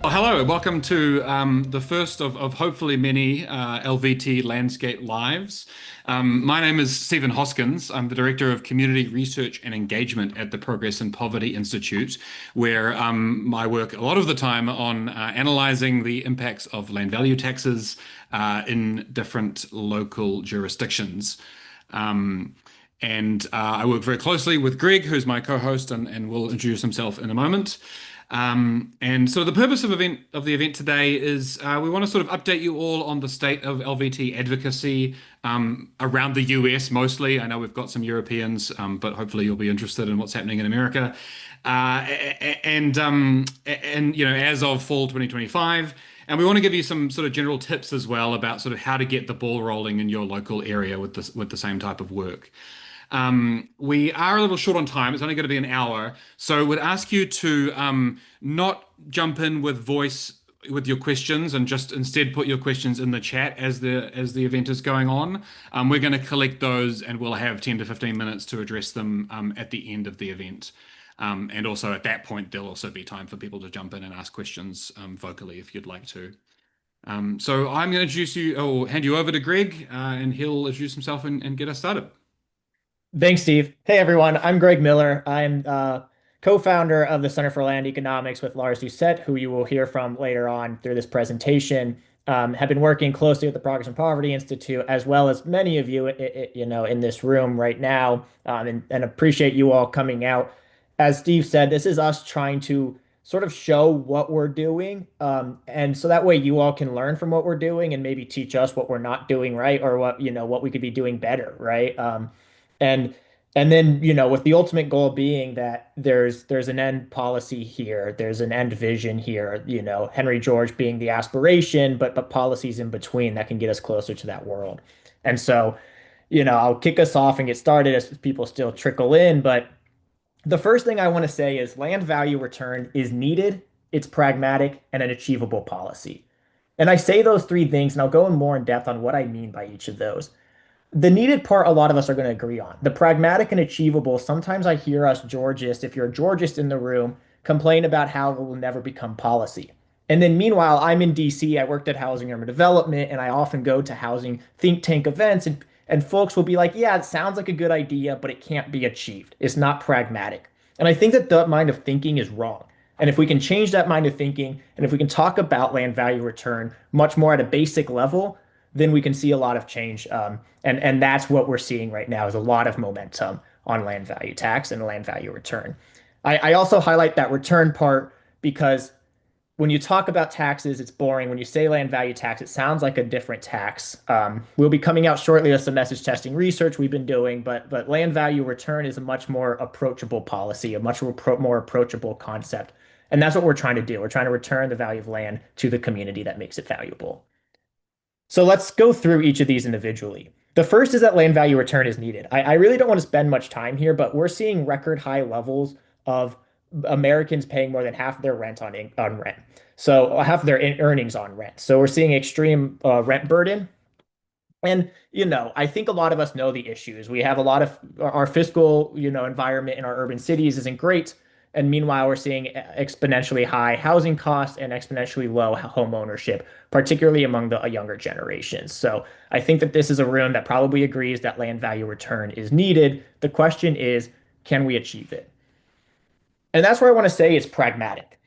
Well, hello, welcome to the first of hopefully many LVT Landscape Lives. My name is Stephen Hoskins. I'm the Director of Community Research and Engagement at the Progress and Poverty Institute, where I work a lot of the time on analyzing the impacts of land value taxes in different local jurisdictions. And I work very closely with Greg, who's my co-host, and will introduce himself in a moment. And so the purpose of the event today is we want to sort of update you all on the state of LVT advocacy around the US mostly. I know we've got some Europeans, but hopefully you'll be interested in what's happening in America. And as of fall 2025. And we want to give you some sort of general tips as well about sort of how to get the ball rolling in your local area with the same type of work. We are a little short on time. It's only going to be an hour. So would ask you to not jump in with voice with your questions and just instead put your questions in the chat as the event is going on. We're going to collect those and we'll have 10 to 15 minutes to address them at the end of the event. And also at that point, there'll also be time for people to jump in and ask questions vocally if you'd like to. So I'm going to introduce you or hand you over to Greg and he'll introduce himself and get us started. Thanks, Steve. Hey, everyone. I'm Greg Miller. I'm co-founder of the Center for Land Economics with Lars Doucette, who you will hear from later on through this presentation. Have been working closely with the Progress and Poverty Institute, as well as many of you, in this room right now, and appreciate you all coming out. As Steve said, this is us trying to sort of show what we're doing, and so that way you all can learn from what we're doing and maybe teach us what we're not doing right or what we could be doing better, right? And and then, with the ultimate goal being that there's an end policy here, there's an end vision here, Henry George being the aspiration, but policies in between that can get us closer to that world. And so, I'll kick us off and get started as people still trickle in. But the first thing I want to say is land value return is needed, it's pragmatic, and an achievable policy. And I say those three things, and I'll go in more in depth on what I mean by each of those. The needed part, a lot of us are going to agree on. The pragmatic and achievable, sometimes I hear us Georgists, if you're a Georgist in the room, complain about how it will never become policy. And then meanwhile, I'm in DC, I worked at Housing Urban Development, and I often go to housing think tank events, and folks will be like, yeah, it sounds like a good idea, but it can't be achieved. It's not pragmatic. And I think that that mind of thinking is wrong. And if we can change that mind of thinking, and if we can talk about land value return much more at a basic level, then we can see a lot of change. And that's what we're seeing right now is a lot of momentum on land value tax and land value return. I also highlight that return part because when you talk about taxes, it's boring. When you say land value tax, it sounds like a different tax. We'll be coming out shortly with some message testing research we've been doing, but land value return is a much more approachable policy, a much more approachable concept. And that's what we're trying to do. We're trying to return the value of land to the community that makes it valuable. So let's go through each of these individually. The first is that land value return is needed. I really don't want to spend much time here, but we're seeing record high levels of Americans paying more than half of their rent on rent. So half of their earnings on rent. So we're seeing extreme rent burden. And, I think a lot of us know the issues. We have a lot of our fiscal, environment in our urban cities isn't great. And meanwhile, we're seeing exponentially high housing costs and exponentially low home ownership, particularly among the younger generations. So I think that this is a room that probably agrees that land value return is needed. The question is, can we achieve it? And that's where I want to say it's pragmatic.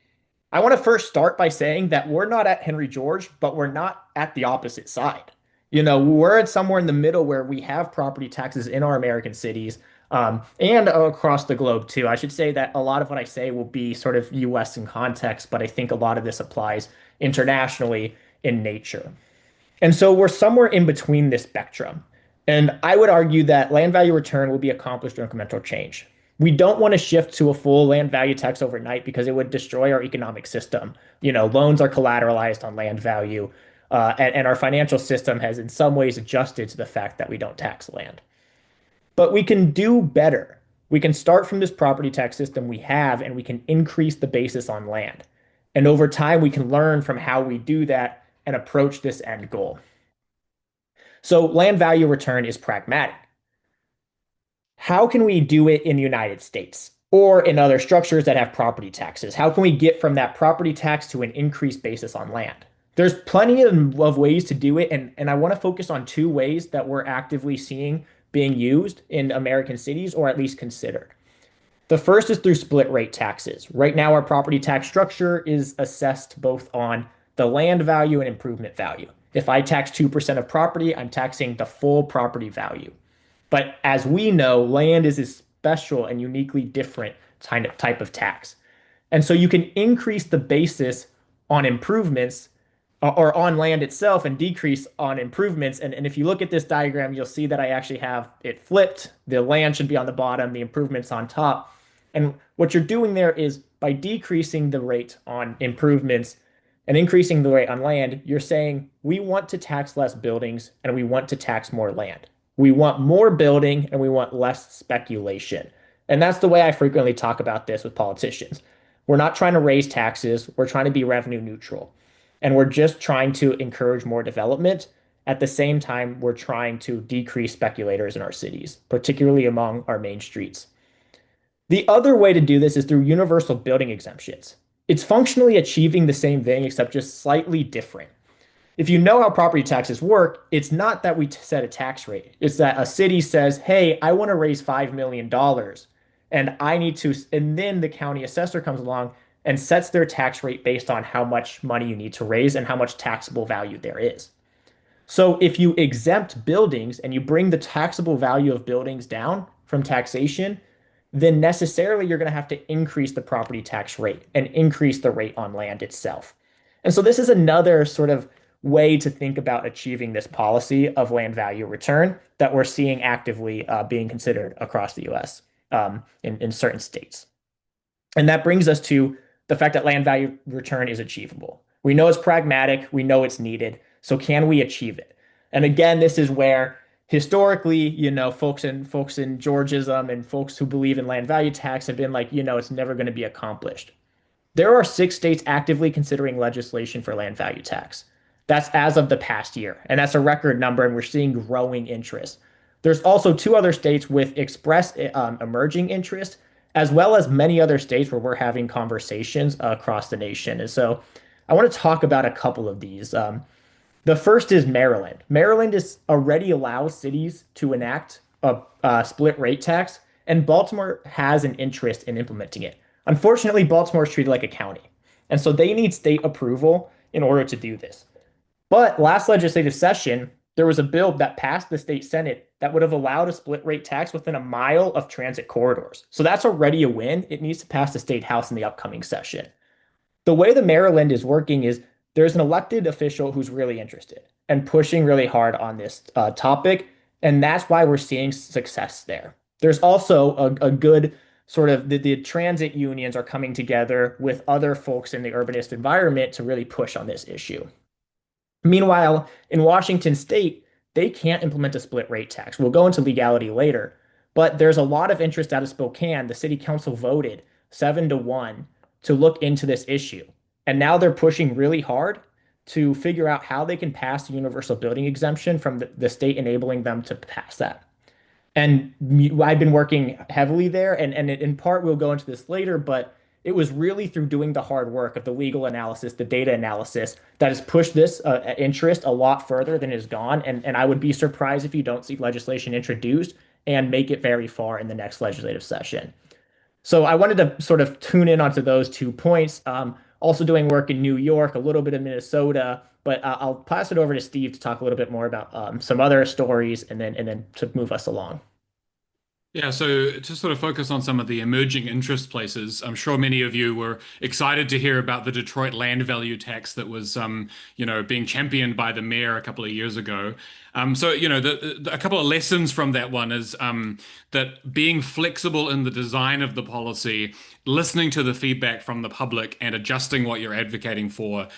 I want to first start by saying that we're not at Henry George, but we're not at the opposite side. We're at somewhere in the middle where we have property taxes in our American cities, and across the globe too. I should say that a lot of what I say will be sort of US in context, but I think a lot of this applies internationally in nature. And so we're somewhere in between this spectrum. And I would argue that land value return will be accomplished through incremental change. We don't want to shift to a full land value tax overnight because it would destroy our economic system. Loans are collateralized on land value, and our financial system has in some ways adjusted to the fact that we don't tax land. But we can do better. We can start from this property tax system we have, and we can increase the basis on land. And over time, we can learn from how we do that and approach this end goal. So land value return is pragmatic. How can we do it in the United States? or in other structures that have property taxes. How can we get from that property tax to an increased basis on land? There's plenty of ways to do it, and I want to focus on two ways that we're actively seeing being used in American cities, or at least considered. The first is through split rate taxes. Right now, our property tax structure is assessed both on the land value and improvement value. If I tax 2% of property, I'm taxing the full property value. But as we know, land is a special and uniquely different type of tax. And so you can increase the basis on improvements or on land itself and decrease on improvements. And if you look at this diagram, you'll see that I actually have it flipped. The land should be on the bottom, the improvements on top. And what you're doing there is by decreasing the rate on improvements and increasing the rate on land, you're saying we want to tax less buildings and we want to tax more land. We want more building and we want less speculation. And that's the way I frequently talk about this with politicians. We're not trying to raise taxes, we're trying to be revenue neutral. And we're just trying to encourage more development. At the same time, we're trying to decrease speculators in our cities, particularly among our main streets. The other way to do this is through universal building exemptions. It's functionally achieving the same thing, except just slightly different. If you know how property taxes work, it's not that we set a tax rate. It's that a city says, hey, I want to raise $5 million and I need to, and then the county assessor comes along and sets their tax rate based on how much money you need to raise and how much taxable value there is. So if you exempt buildings and you bring the taxable value of buildings down from taxation, then necessarily you're going to have to increase the property tax rate and increase the rate on land itself. And so this is another sort of way to think about achieving this policy of land value return that we're seeing actively being considered across the US in certain states. And that brings us to the fact that land value return is achievable. We know it's pragmatic, we know it's needed. So can we achieve it? And again, this is where historically, folks in Georgism and folks who believe in land value tax have been like, it's never going to be accomplished. There are 6 states actively considering legislation for land value tax. That's as of the past year, and that's a record number, and we're seeing growing interest. There's also 2 other states with expressed emerging interest, as well as many other states where we're having conversations across the nation. And so I want to talk about a couple of these. The first is Maryland. Maryland already allows cities to enact a split rate tax, and Baltimore has an interest in implementing it. Unfortunately, Baltimore is treated like a county, and so they need state approval in order to do this. But last legislative session, there was a bill that passed the state Senate that would have allowed a split rate tax within a mile of transit corridors. So that's already a win. It needs to pass the state house in the upcoming session. The way the Maryland is working is there's an elected official who's really interested and pushing really hard on this topic. And that's why we're seeing success there. There's also a good sort of the transit unions are coming together with other folks in the urbanist environment to really push on this issue. Meanwhile, in Washington state, they can't implement a split rate tax. We'll go into legality later, but there's a lot of interest out of Spokane. The city council voted 7-1 to look into this issue. And now they're pushing really hard to figure out how they can pass the universal building exemption from the state enabling them to pass that. And I've been working heavily there, and in part we'll go into this later, but it was really through doing the hard work of the legal analysis, the data analysis, that has pushed this interest a lot further than it has gone. And I would be surprised if you don't see legislation introduced and make it very far in the next legislative session. So I wanted to sort of tune in onto those 2 points. Also doing work in New York, a little bit of Minnesota, but I'll pass it over to Steve to talk a little bit more about some other stories and then to move us along. Yeah, so to sort of focus on some of the emerging interest places, I'm sure many of you were excited to hear about the Detroit land value tax that was, being championed by the mayor a couple of years ago. So, a couple of lessons from that one is that being flexible in the design of the policy, listening to the feedback from the public and adjusting what you're advocating for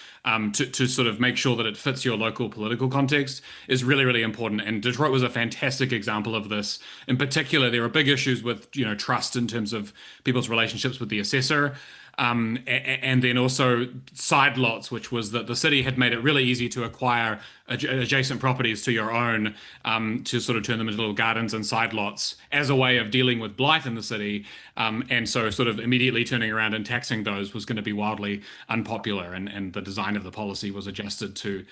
to sort of make sure that it fits your local political context is really, really important. And Detroit was a fantastic example of this. In particular, there are big issues with, trust in terms of people's relationships with the assessor. And then also side lots, which was that the city had made it really easy to acquire adjacent properties to your own, to sort of turn them into little gardens and side lots as a way of dealing with blight in the city. And so sort of immediately turning around and taxing those was going to be wildly unpopular, and the design of the policy was adjusted to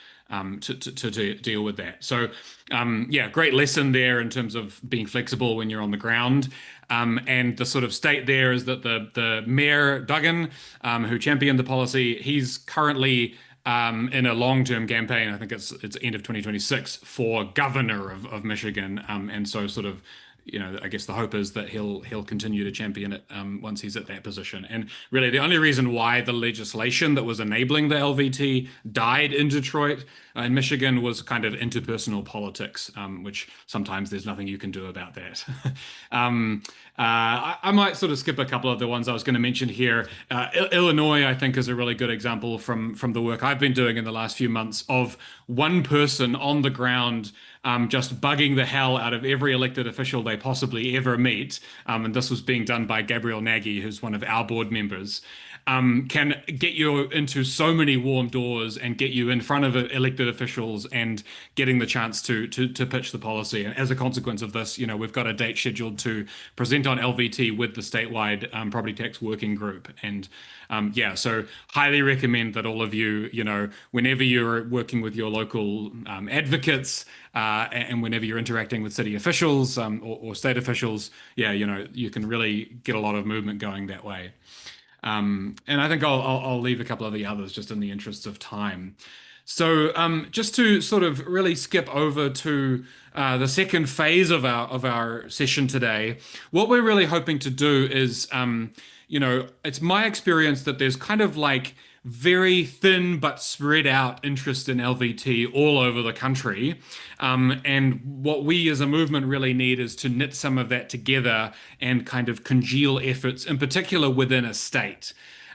deal with that. So yeah, great lesson there in terms of being flexible when you're on the ground. And the sort of state there is that the mayor Duggan, who championed the policy, he's currently in a long-term campaign. I think it's end of 2026 for governor of Michigan, and so sort of, I guess the hope is that he'll continue to champion it once he's at that position. And really, the only reason why the legislation that was enabling the LVT died in Detroit, in Michigan, was kind of interpersonal politics, which sometimes there's nothing you can do about that. I might sort of skip a couple of the ones I was going to mention here. Illinois, I think, is a really good example from the work I've been doing in the last few months of one person on the ground just bugging the hell out of every elected official they possibly ever meet. And this was being done by Gabriel Nagy, who's one of our board members. Can get you into so many warm doors and get you in front of elected officials and getting the chance to pitch the policy. And as a consequence of this, we've got a date scheduled to present on LVT with the statewide property tax working group. And yeah, so highly recommend that all of you, whenever you're working with your local advocates, and whenever you're interacting with city officials or state officials, yeah, you can really get a lot of movement going that way. And I think I'll leave a couple of the others just in the interests of time. So just to sort of really skip over to the second phase of our session today, what we're really hoping to do is, it's my experience that there's kind of like very thin but spread out interest in LVT all over the country. And what we as a movement really need is to knit some of that together and kind of congeal efforts, in particular within a state,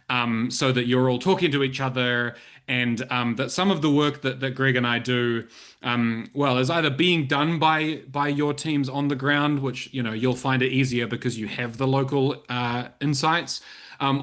so that you're all talking to each other, and that some of the work that Greg and I do, well, is either being done by your teams on the ground, which you'll find it easier because you have the local insights,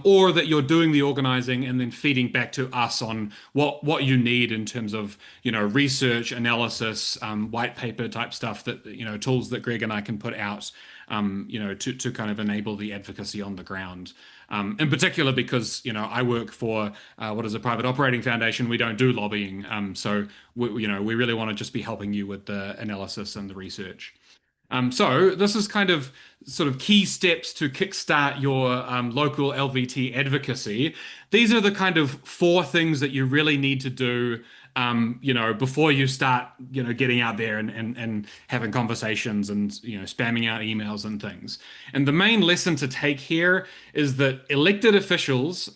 or that you're doing the organizing and then feeding back to us on what you need in terms of research, analysis, white paper type stuff, that tools that Greg and I can put out, to kind of enable the advocacy on the ground. In particular, because I work for what is a private operating foundation. We don't do lobbying, so we really want to just be helping you with the analysis and the research. So this is kind of sort of key steps to kickstart your local LVT advocacy. These are the kind of 4 things that you really need to do, before you start, getting out there and having conversations and, spamming out emails and things. And the main lesson to take here is that elected officials,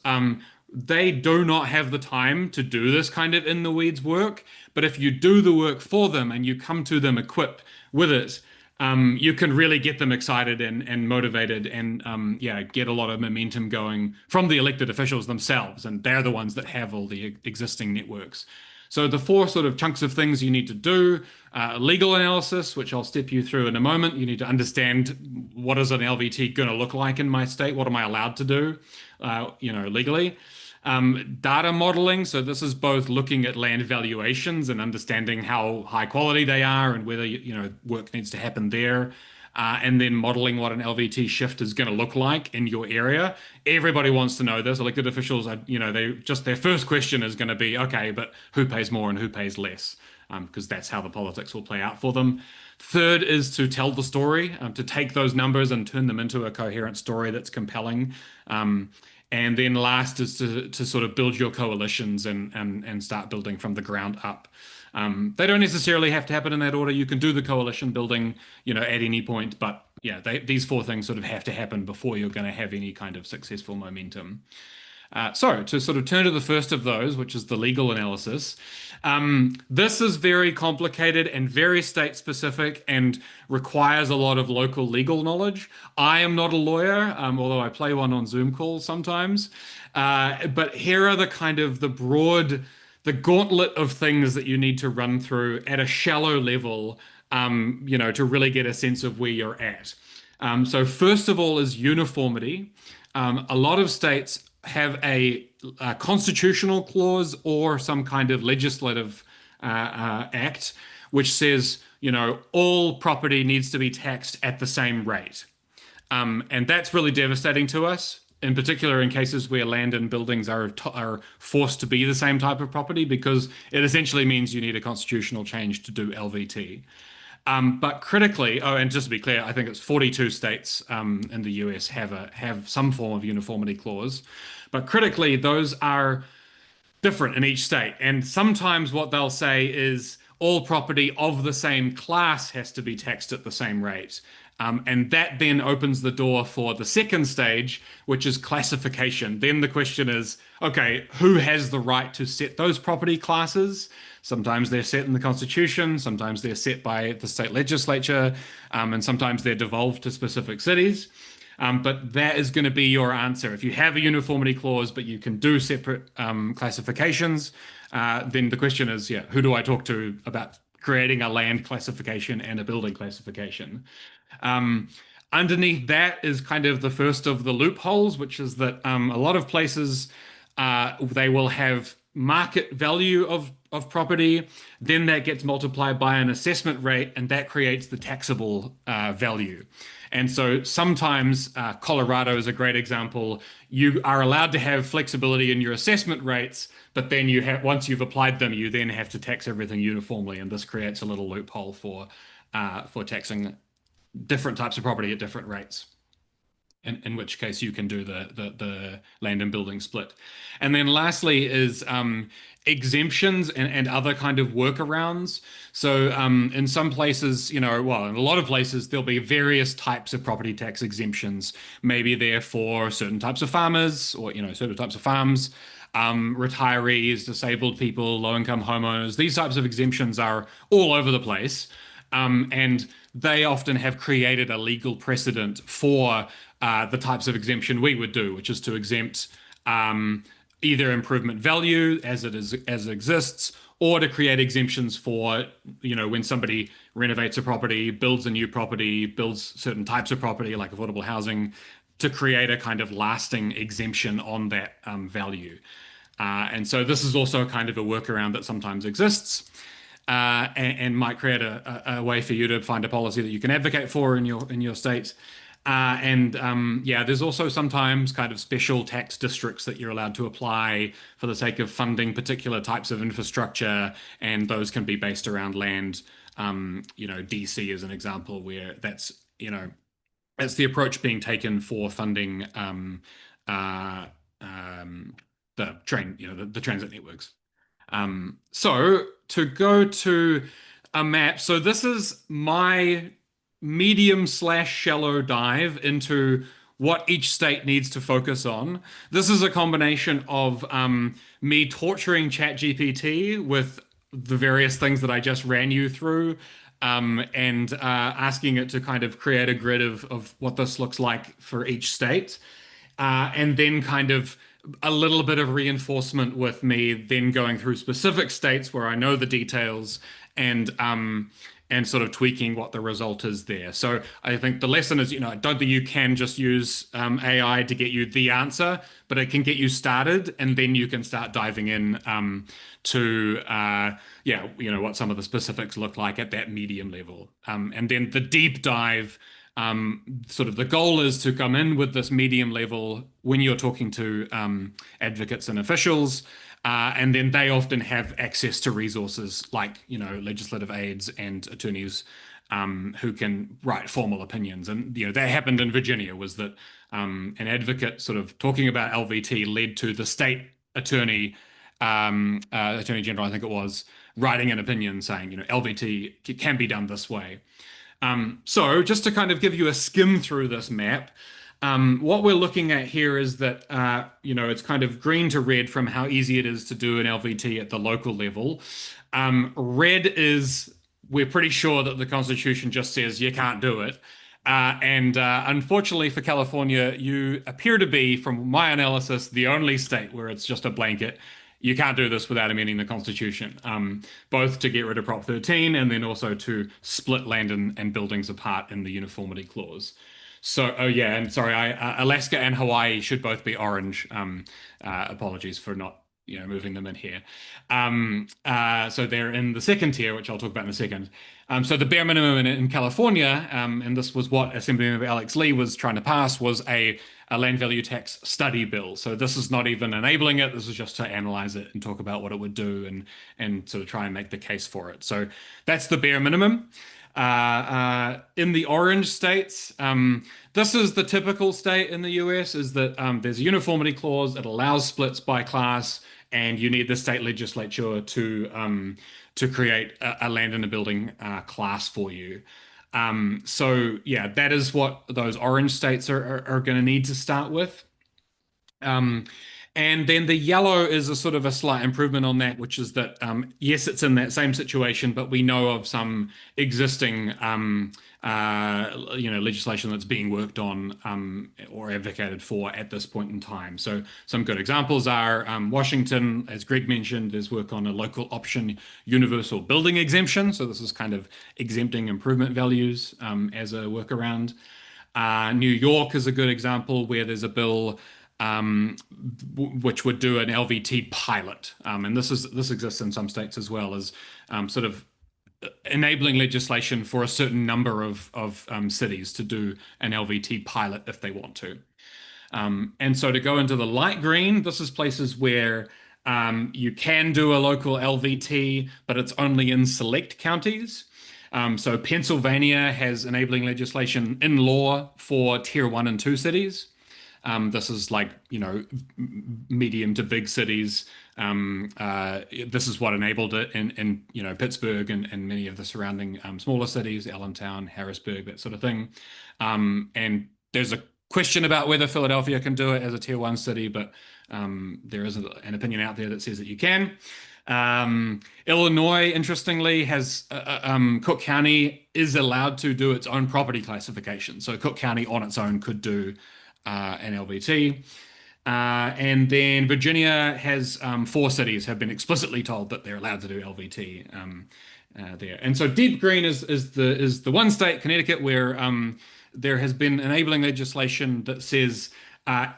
they do not have the time to do this kind of in the weeds work. But if you do the work for them and you come to them equipped with it, you can really get them excited and motivated, and yeah, get a lot of momentum going from the elected officials themselves, and they're the ones that have all the existing networks. So the 4 sort of chunks of things you need to do: legal analysis, which I'll step you through in a moment. You need to understand, what is an LVT going to look like in my state? What am I allowed to do, legally? Data modeling. So this is both looking at land valuations and understanding how high quality they are and whether, work needs to happen there. And then modeling what an LVT shift is going to look like in your area. Everybody wants to know this. Elected officials are, their first question is going to be, okay, but who pays more and who pays less? Because that's how the politics will play out for them. Third is to tell the story, to take those numbers and turn them into a coherent story that's compelling. And then last is to sort of build your coalitions and start building from the ground up. They don't necessarily have to happen in that order. You can do the coalition building, at any point, but yeah, these 4 things sort of have to happen before you're going to have any kind of successful momentum. So to sort of turn to the first of those, which is the legal analysis, this is very complicated and very state specific and requires a lot of local legal knowledge. I am not a lawyer, although I play one on Zoom calls sometimes. But here are the kind of the gauntlet of things that you need to run through at a shallow level, to really get a sense of where you're at. So first of all is uniformity. A lot of states have a constitutional clause or some kind of legislative act which says, all property needs to be taxed at the same rate. And that's really devastating to us, in particular in cases where land and buildings are forced to be the same type of property, because it essentially means you need a constitutional change to do LVT. But critically, oh, and just to be clear, I think it's 42 states in the US have some form of uniformity clause. But critically, those are different in each state. And sometimes what they'll say is all property of the same class has to be taxed at the same rate. And that then opens the door for the second stage, which is classification. Then the question is, okay, who has the right to set those property classes? Sometimes they're set in the Constitution, sometimes they're set by the state legislature, and sometimes they're devolved to specific cities. But that is going to be your answer. If you have a uniformity clause, but you can do separate classifications, then the question is, yeah, who do I talk to about creating a land classification and a building classification? Um, Underneath that is kind of the first of the loopholes, which is that a lot of places they will have market value of property, then that gets multiplied by an assessment rate, and that creates the taxable value. And so sometimes Colorado is a great example. You are allowed to have flexibility in your assessment rates, but then you have once you've applied them, you then have to tax everything uniformly, and this creates a little loophole for taxing different types of property at different rates. In which case you can do the land and building split. And then lastly is exemptions and other kind of workarounds. So in some places, well, in a lot of places, there'll be various types of property tax exemptions. Maybe they're for certain types of farmers or, certain types of farms, retirees, disabled people, low-income homeowners. These types of exemptions are all over the place. And they often have created a legal precedent for the types of exemption we would do, which is to exempt either improvement value as it exists, or to create exemptions for when somebody renovates a property, builds a new property, builds certain types of property like affordable housing, to create a kind of lasting exemption on that value. And so this is also kind of a workaround that sometimes exists. And might create a way for you to find a policy that you can advocate for in your state. Yeah, there's also sometimes kind of special tax districts that you're allowed to apply for the sake of funding particular types of infrastructure, and those can be based around land. DC is an example where that's the approach being taken for funding the train, the transit networks. So to go to a map, so this is my medium/shallow dive into what each state needs to focus on. This is a combination of me torturing ChatGPT with the various things that I just ran you through, and asking it to kind of create a grid of what this looks like for each state. And then kind of a little bit of reinforcement with me then going through specific states where I know the details and sort of tweaking what the result is there. So I think the lesson is, I don't think you can just use AI to get you the answer, but it can get you started, and then you can start diving in to what some of the specifics look like at that medium level. And then the deep dive, sort of the goal is to come in with this medium level when you're talking to advocates and officials, and then they often have access to resources like legislative aides and attorneys who can write formal opinions. And that happened in Virginia, was that an advocate sort of talking about LVT led to the state attorney, attorney general, I think it was, writing an opinion saying LVT can be done this way. So just to kind of give you a skim through this map, what we're looking at here is that, it's kind of green to red from how easy it is to do an LVT at the local level. Red is we're pretty sure that the Constitution just says you can't do it. And unfortunately for California, you appear to be, from my analysis, the only state where it's just a blanket. You can't do this without amending the Constitution, both to get rid of Prop 13 and then also to split land and buildings apart in the uniformity clause. So, oh yeah, and sorry, Alaska and Hawaii should both be orange. Apologies for not moving them in here. So they're in the second tier, which I'll talk about in a second. So the bare minimum in California, and this was what Assemblymember Alex Lee was trying to pass, was a land value tax study bill. So this is not even enabling it. This is just to analyze it and talk about what it would do and sort of try and make the case for it. So that's the bare minimum. In the orange states, this is the typical state in the US, is that there's a uniformity clause that allows splits by class, and you need the state legislature to create a land and a building class for you. So yeah, that is what those orange states are going to need to start with. Um, and then the yellow is a sort of a slight improvement on that, which is that yes, it's in that same situation, but we know of some existing legislation that's being worked on or advocated for at this point in time. So some good examples are Washington, as Greg mentioned, there's work on a local option universal building exemption. So this is kind of exempting improvement values as a workaround. New York is a good example where there's a bill which would do an LVT pilot, and this exists in some states as well, as sort of enabling legislation for a certain number of cities to do an LVT pilot if they want to. And so to go into the light green, this is places where you can do a local LVT, but it's only in select counties. So Pennsylvania has enabling legislation in law for tier 1 and 2 cities. This is like, medium to big cities. This is what enabled it in Pittsburgh and many of the surrounding smaller cities, Allentown, Harrisburg, that sort of thing. And there's a question about whether Philadelphia can do it as a tier 1 city, but there is an opinion out there that says that you can. Illinois, interestingly, has Cook County is allowed to do its own property classification. So Cook County on its own could do an LVT. And then Virginia has 4 cities have been explicitly told that they're allowed to do LVT there. And so deep green is the one state, Connecticut, where there has been enabling legislation that says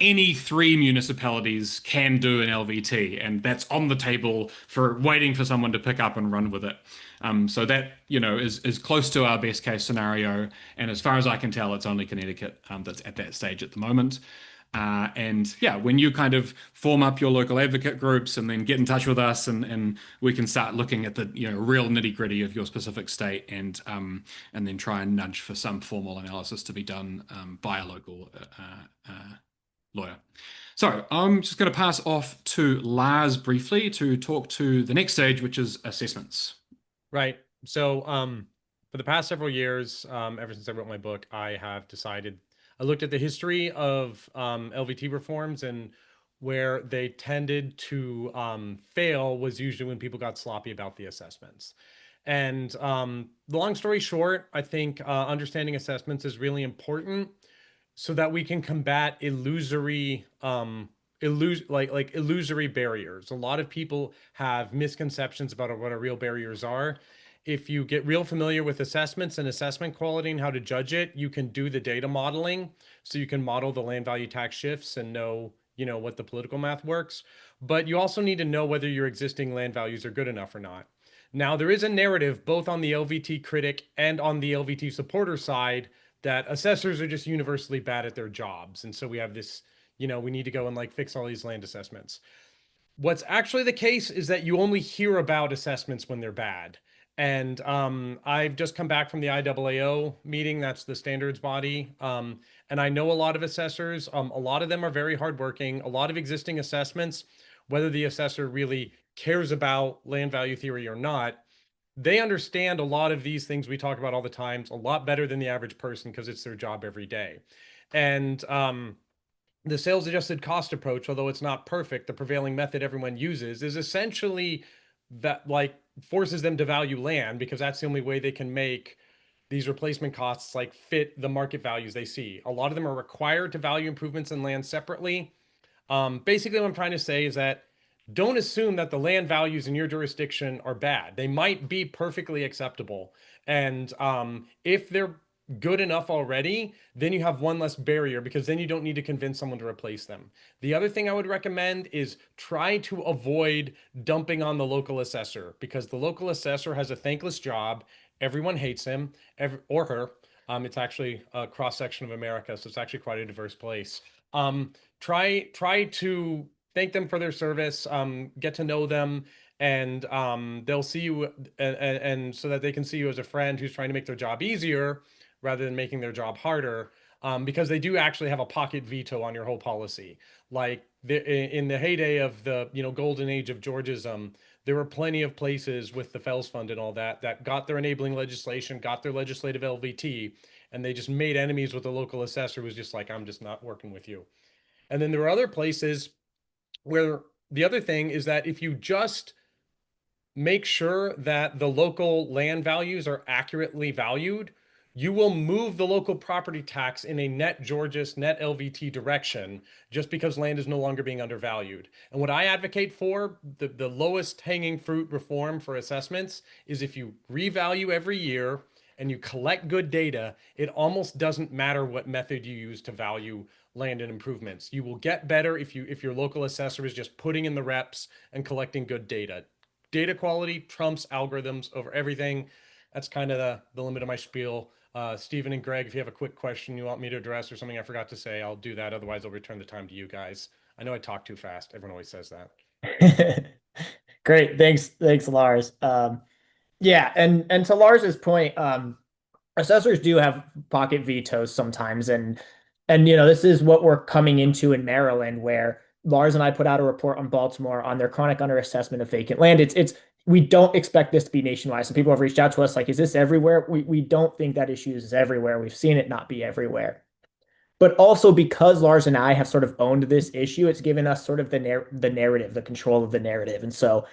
any 3 municipalities can do an LVT, and that's on the table for waiting for someone to pick up and run with it. So that is close to our best case scenario, and as far as I can tell, it's only Connecticut that's at that stage at the moment. And yeah, when you kind of form up your local advocate groups and then get in touch with us, and we can start looking at the real nitty gritty of your specific state, and then try and nudge for some formal analysis to be done by a local lawyer. So I'm just going to pass off to Lars briefly to talk to the next stage, which is assessments. Right. So for the past several years, ever since I wrote my book, I looked at the history of LVT reforms, and where they tended to fail was usually when people got sloppy about the assessments. And the long story short, I think understanding assessments is really important so that we can combat illusory illusory barriers. A lot of people have misconceptions about what our real barriers are. If you get real familiar with assessments and assessment quality and how to judge it, you can do the data modeling, so you can model the land value tax shifts and know what the political math works. But you also need to know whether your existing land values are good enough or not. Now, there is a narrative both on the LVT critic and on the LVT supporter side that assessors are just universally bad at their jobs. And so we have this, we need to go and fix all these land assessments. What's actually the case is that you only hear about assessments when they're bad. And I've just come back from the IAAO meeting. That's the standards body. And I know a lot of assessors. A lot of them are very hardworking. A lot of existing assessments, whether the assessor really cares about land value theory or not, they understand a lot of these things we talk about all the time a lot better than the average person, because it's their job every day. And the sales adjusted cost approach, although it's not perfect, the prevailing method everyone uses is essentially that forces them to value land, because that's the only way they can make these replacement costs fit the market values they see. A lot of them are required to value improvements in land separately. Basically, what I'm trying to say is that don't assume that the land values in your jurisdiction are bad. They might be perfectly acceptable. And if they're good enough already, then you have one less barrier because then you don't need to convince someone to replace them. The other thing I would recommend is try to avoid dumping on the local assessor, because the local assessor has a thankless job. Everyone hates him or her. It's actually a cross section of America, so it's actually quite a diverse place. Try to thank them for their service, get to know them, and they'll see you, and so that they can see you as a friend who's trying to make their job easier rather than making their job harder, because they do actually have a pocket veto on your whole policy. Like in the heyday of the golden age of Georgism, there were plenty of places with the Fells Fund and all that that got their enabling legislation, got their legislative LVT, and they just made enemies with the local assessor who was just like, I'm just not working with you. And then there are other places where the other thing is that if you just make sure that the local land values are accurately valued, you will move the local property tax in a net Georgis, net LVT direction, just because land is no longer being undervalued. And what I advocate for, the lowest hanging fruit reform for assessments, is if you revalue every year and you collect good data, it almost doesn't matter what method you use to value land and improvements. You will get better if your local assessor is just putting in the reps and collecting good data. Data quality trumps algorithms over everything. That's kind of the limit of my spiel. Stephen and Greg, if you have a quick question you want me to address or something I forgot to say, I'll do that. Otherwise, I'll return the time to you guys. I know I talk too fast. Everyone always says that. Great. Thanks, Lars. Yeah, and to Lars's point, assessors do have pocket vetoes sometimes, and this is what we're coming into in Maryland, where Lars and I put out a report on Baltimore on their chronic underassessment of vacant land. It's we don't expect this to be nationwide. So people have reached out to us like, is this everywhere? We don't think that issue is everywhere. We've seen it not be everywhere. But also because Lars and I have sort of owned this issue, it's given us sort of the narrative, the control of the narrative. And so,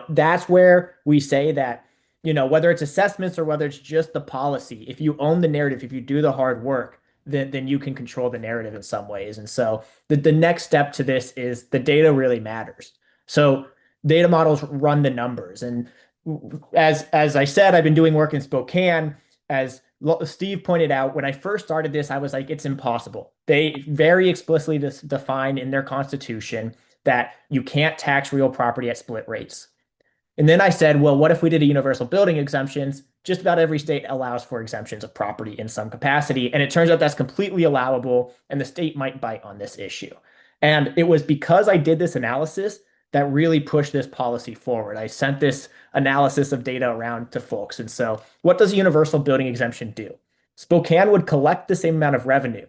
that's where we say that, whether it's assessments or whether it's just the policy, if you own the narrative, if you do the hard work, then you can control the narrative in some ways. And so the next step to this is the data really matters. So data models run the numbers. And as I said, I've been doing work in Spokane. As Steve pointed out, when I first started this, I was like, it's impossible. They very explicitly define in their constitution that you can't tax real property at split rates. And then I said, well, what if we did a universal building exemptions? Just about every state allows for exemptions of property in some capacity. And it turns out that's completely allowable, and the state might bite on this issue. And it was because I did this analysis that really pushed this policy forward. I sent this analysis of data around to folks. And so what does a universal building exemption do? Spokane would collect the same amount of revenue,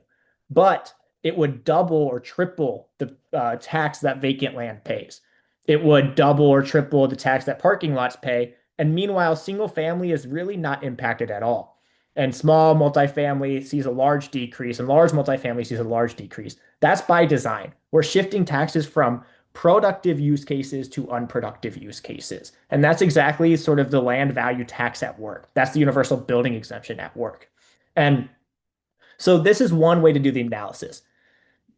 but it would double or triple the tax that vacant land pays. It would double or triple the tax that parking lots pay. And meanwhile, single family is really not impacted at all. And small multifamily sees a large decrease, and large multifamily sees a large decrease. That's by design. We're shifting taxes from productive use cases to unproductive use cases. And that's exactly sort of the land value tax at work. That's the universal building exemption at work. And so this is one way to do the analysis.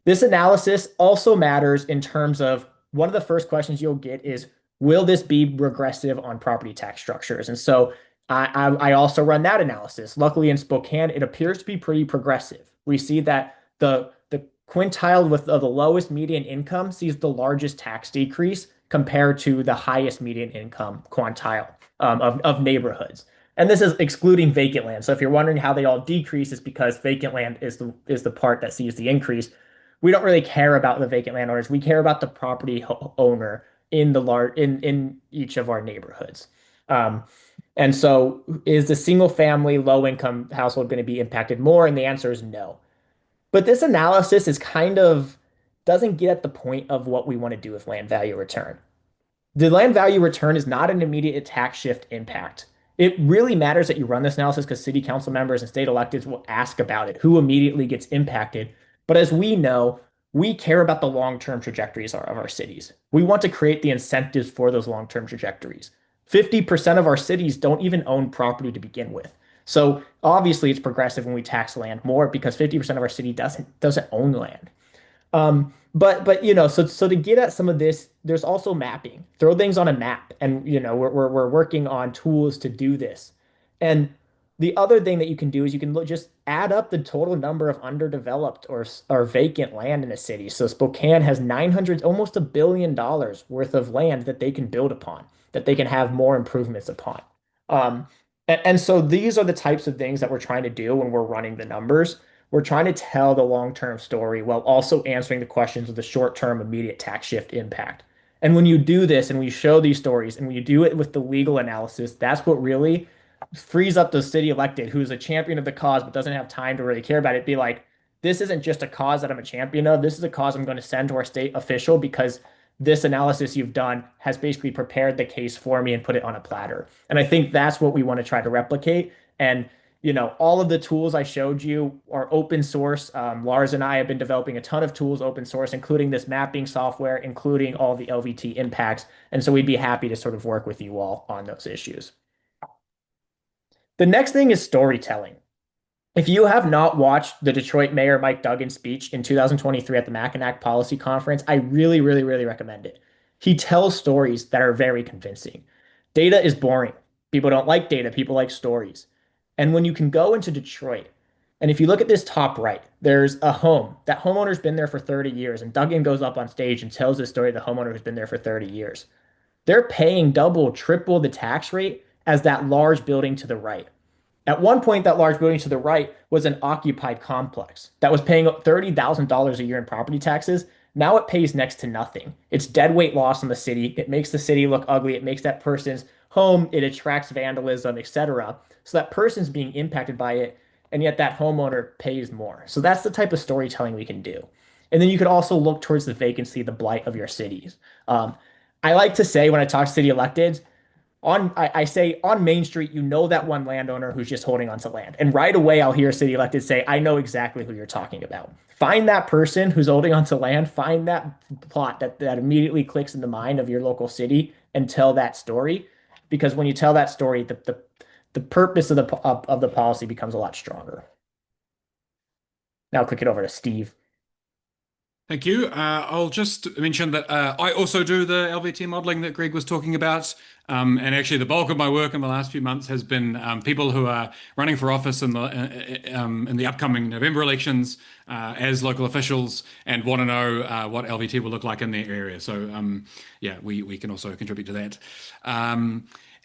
This analysis also matters in terms of one of the first questions you'll get is, will this be regressive on property tax structures? And so I also run that analysis. Luckily in Spokane, it appears to be pretty progressive. We see that the quintile with the lowest median income sees the largest tax decrease compared to the highest median income quintile of neighborhoods. And this is excluding vacant land. So if you're wondering how they all decrease, it's because vacant land is the part that sees the increase. We don't really care about the vacant landowners. We care about the property owner in each of our neighborhoods. And so is the single family low income household going to be impacted more? And the answer is no. But this analysis is doesn't get at the point of what we want to do with land value return. The land value return is not an immediate tax shift impact. It really matters that you run this analysis because city council members and state electeds will ask about it, who immediately gets impacted. But as we know, we care about the long-term trajectories of our cities. We want to create the incentives for those long-term trajectories. 50% of our cities don't even own property to begin with. So obviously it's progressive when we tax land more because 50% of our city doesn't own land. So to get at some of this, there's also mapping. Throw things on a map, and we're working on tools to do this. And The other thing that you can do is you can just add up the total number of underdeveloped or vacant land in a city. So Spokane has 900, almost $1 billion worth of land that they can build upon, that they can have more improvements upon. Um, and so these are the types of things that we're trying to do when we're running the numbers. We're trying to tell the long-term story while also answering the questions of the short-term immediate tax shift impact. And when you do this and we show these stories and when you do it with the legal analysis, that's what really frees up the city elected who's a champion of the cause but doesn't have time to really care about it. Be like, this isn't just a cause that I'm a champion of. This is a cause I'm going to send to our state official because this analysis you've done has basically prepared the case for me and put it on a platter. And I think that's what we want to try to replicate. And all of the tools I showed you are open source. Lars and I have been developing a ton of tools open source, including this mapping software, including all the LVT impacts. And so we'd be happy to sort of work with you all on those issues. The next thing is storytelling. If you have not watched the Detroit Mayor Mike Duggan speech in 2023 at the Mackinac Policy Conference, I really, really, really recommend it. He tells stories that are very convincing. Data is boring. People don't like data, people like stories. And when you can go into Detroit, and if you look at this top right, there's a home. That homeowner's been there for 30 years, and Duggan goes up on stage and tells the story of the homeowner who's been there for 30 years. They're paying double, triple the tax rate as that large building to the right. At one point, that large building to the right was an occupied complex that was paying $30,000 a year in property taxes. Now it pays next to nothing. It's dead weight loss on the city. It makes the city look ugly. It makes that person's home. It attracts vandalism, etc. So that person's being impacted by it, and yet that homeowner pays more. So that's the type of storytelling we can do. And then you could also look towards the vacancy, the blight of your cities. I like to say when I talk to city electeds, I say on Main Street, that one landowner who's just holding onto land. And right away I'll hear a city elected say, I know exactly who you're talking about. Find that person who's holding onto land, find that plot that immediately clicks in the mind of your local city and tell that story. Because when you tell that story, the purpose of the policy becomes a lot stronger. Now I'll click it over to Steve. Thank you. I'll just mention that I also do the LVT modeling that Greg was talking about. And actually, the bulk of my work in the last few months has been people who are running for office in the upcoming November elections as local officials and want to know what LVT will look like in their area. So yeah, we can also contribute to that.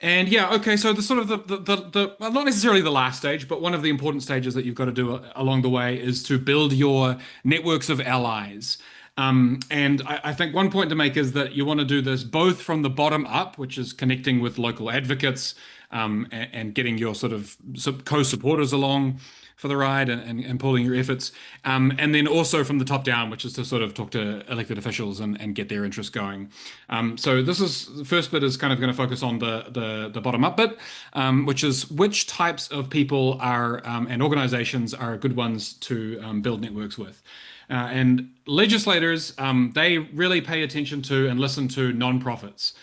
And yeah, okay, so the sort of well, not necessarily the last stage, but one of the important stages that you've got to do along the way is to build your networks of allies. And I think one point to make is that you want to do this both from the bottom up, which is connecting with local advocates and getting your sort of co-supporters along for the ride and pooling your efforts. And then also from the top down, which is to sort of talk to elected officials and get their interest going. So this is the first bit is kind of going to focus on the bottom up bit, which is which types of people are and organizations are good ones to build networks with. And legislators, they really pay attention to and listen to nonprofits.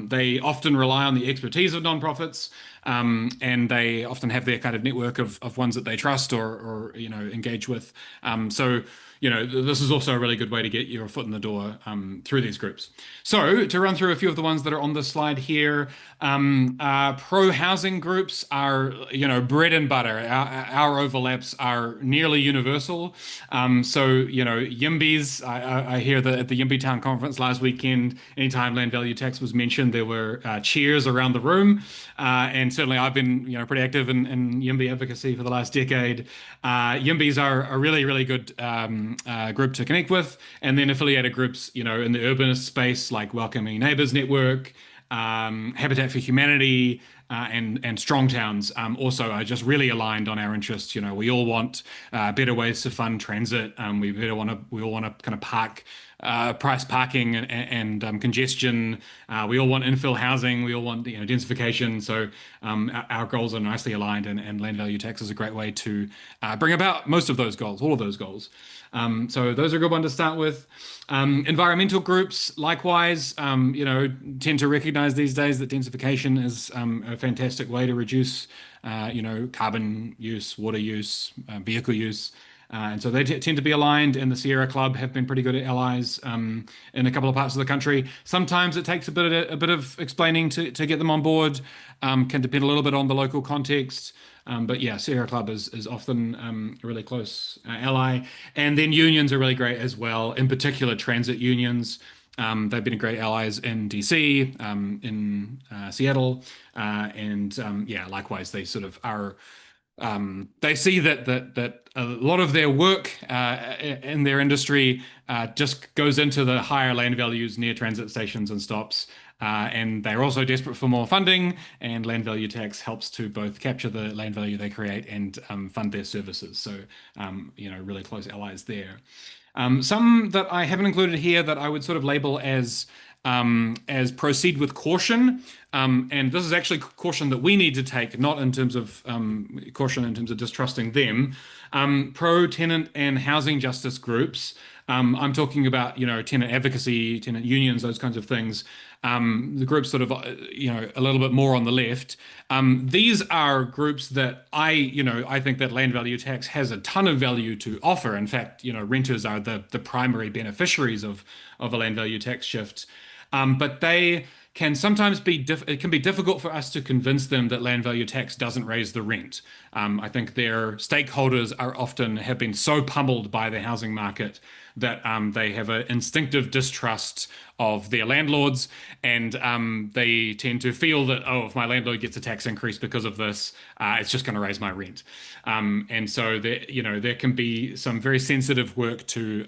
They often rely on the expertise of nonprofits, and they often have their kind of network of ones that they trust or engage with. So this is also a really good way to get your foot in the door through these groups. So to run through a few of the ones that are on this slide here, pro-housing groups are, bread and butter. Our overlaps are nearly universal. So, YIMBYs, I hear that at the YIMBY Town Conference last weekend, anytime land value tax was mentioned, there were cheers around the room. And certainly I've been, pretty active in YIMBY advocacy for the last decade. YIMBYs are a really, really good group to connect with. And then affiliated groups, in the urbanist space like Welcoming Neighbors Network, Habitat for Humanity, and Strong Towns also are just really aligned on our interests. We all want better ways to fund transit. We all want to kind of price parking and congestion. We all want infill housing. We all want densification. So our goals are nicely aligned, and land value tax is a great way to bring about most of those goals, all of those goals. So those are a good one to start with. Environmental groups, likewise, tend to recognize these days that densification is a fantastic way to reduce, carbon use, water use, vehicle use. And so they tend to be aligned, and the Sierra Club have been pretty good allies in a couple of parts of the country. Sometimes it takes a bit of explaining to get them on board. Can depend a little bit on the local context. But yeah, Sierra Club is often a really close ally. And then unions are really great as well, in particular transit unions. They've been great allies in DC, in Seattle, and yeah, likewise, they sort of are. They see that a lot of their work in their industry just goes into the higher land values near transit stations and stops. And they're also desperate for more funding, and land value tax helps to both capture the land value they create and fund their services. So, really close allies there. Some that I haven't included here that I would sort of label as proceed with caution. And this is actually caution that we need to take, not in terms of caution in terms of distrusting them. Pro-tenant and housing justice groups. I'm talking about, tenant advocacy, tenant unions, those kinds of things. The groups sort of, a little bit more on the left. These are groups that I think that land value tax has a ton of value to offer. In fact, renters are the primary beneficiaries of a land value tax shift. But they can sometimes it can be difficult for us to convince them that land value tax doesn't raise the rent. I think their stakeholders have been so pummeled by the housing market that they have an instinctive distrust of their landlords, and they tend to feel that, oh, if my landlord gets a tax increase because of this, it's just going to raise my rent. And so there can be some very sensitive work to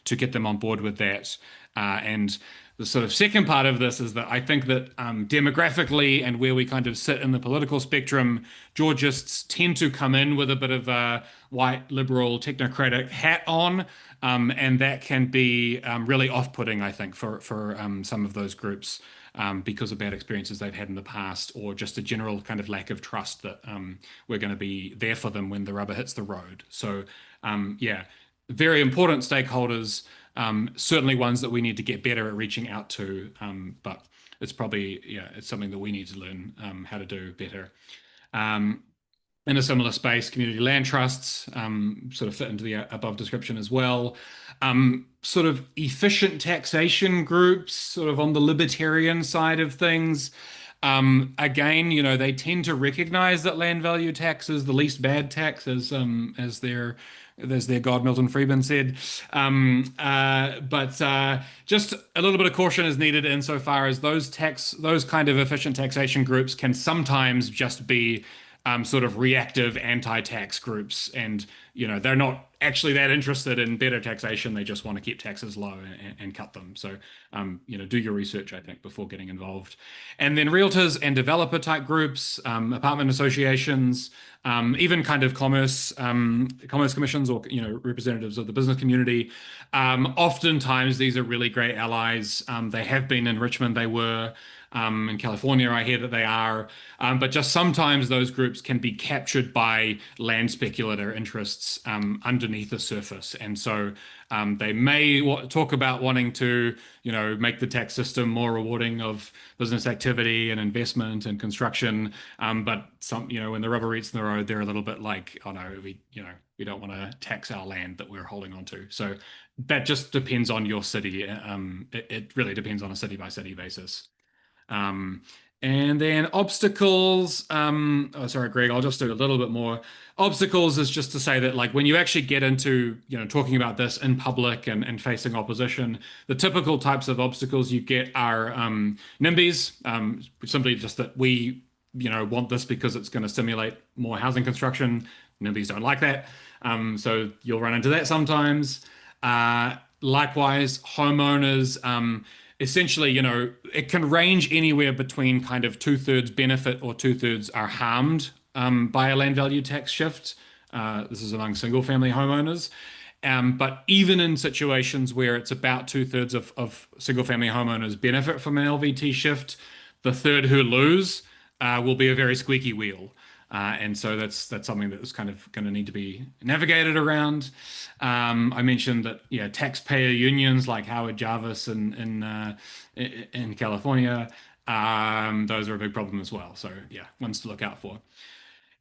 get them on board with that. And the sort of second part of this is that I think that demographically and where we kind of sit in the political spectrum, Georgists tend to come in with a bit of a white liberal technocratic hat on, and that can be really off-putting, I think, for some of those groups because of bad experiences they've had in the past, or just a general kind of lack of trust that we're going to be there for them when the rubber hits the road. So yeah, very important stakeholders. Certainly ones that we need to get better at reaching out to, but it's probably, it's something that we need to learn how to do better. In a similar space, community land trusts sort of fit into the above description as well. Sort of efficient taxation groups, sort of on the libertarian side of things. Again, they tend to recognize that land value tax is the least bad tax, as their god Milton Friedman said. But just a little bit of caution is needed insofar as those kind of efficient taxation groups can sometimes just be sort of reactive anti-tax groups, and they're not actually that interested in better taxation. They just want to keep taxes low and cut them. So do your research, I think, before getting involved. And then realtors and developer type groups, apartment associations, even kind of commerce commissions, or representatives of the business community. Oftentimes these are really great allies. They have been in Richmond. They were. In California, I hear that they are, but just sometimes those groups can be captured by land speculator interests underneath the surface. And so they may talk about wanting to, make the tax system more rewarding of business activity and investment and construction. But when the rubber meets the road, they're a little bit like, oh no, we don't want to tax our land that we're holding on to. So that just depends on your city. It really depends on a city by city basis. And then obstacles. Oh, sorry, Greg, I'll just do a little bit more. Obstacles is just to say that, like, when you actually get into, talking about this in public and facing opposition, the typical types of obstacles you get are NIMBYs, simply just that we, want this because it's going to stimulate more housing construction. NIMBYs don't like that. So you'll run into that sometimes. Likewise, homeowners, essentially, it can range anywhere between kind of 2/3 benefit or 2/3 are harmed by a land value tax shift. This is among single family homeowners. But even in situations where it's about 2/3 of single family homeowners benefit from an LVT shift, the third who lose will be a very squeaky wheel. And so that's something that's kind of going to need to be navigated around. I mentioned that, taxpayer unions like Howard Jarvis in California, those are a big problem as well. So ones to look out for.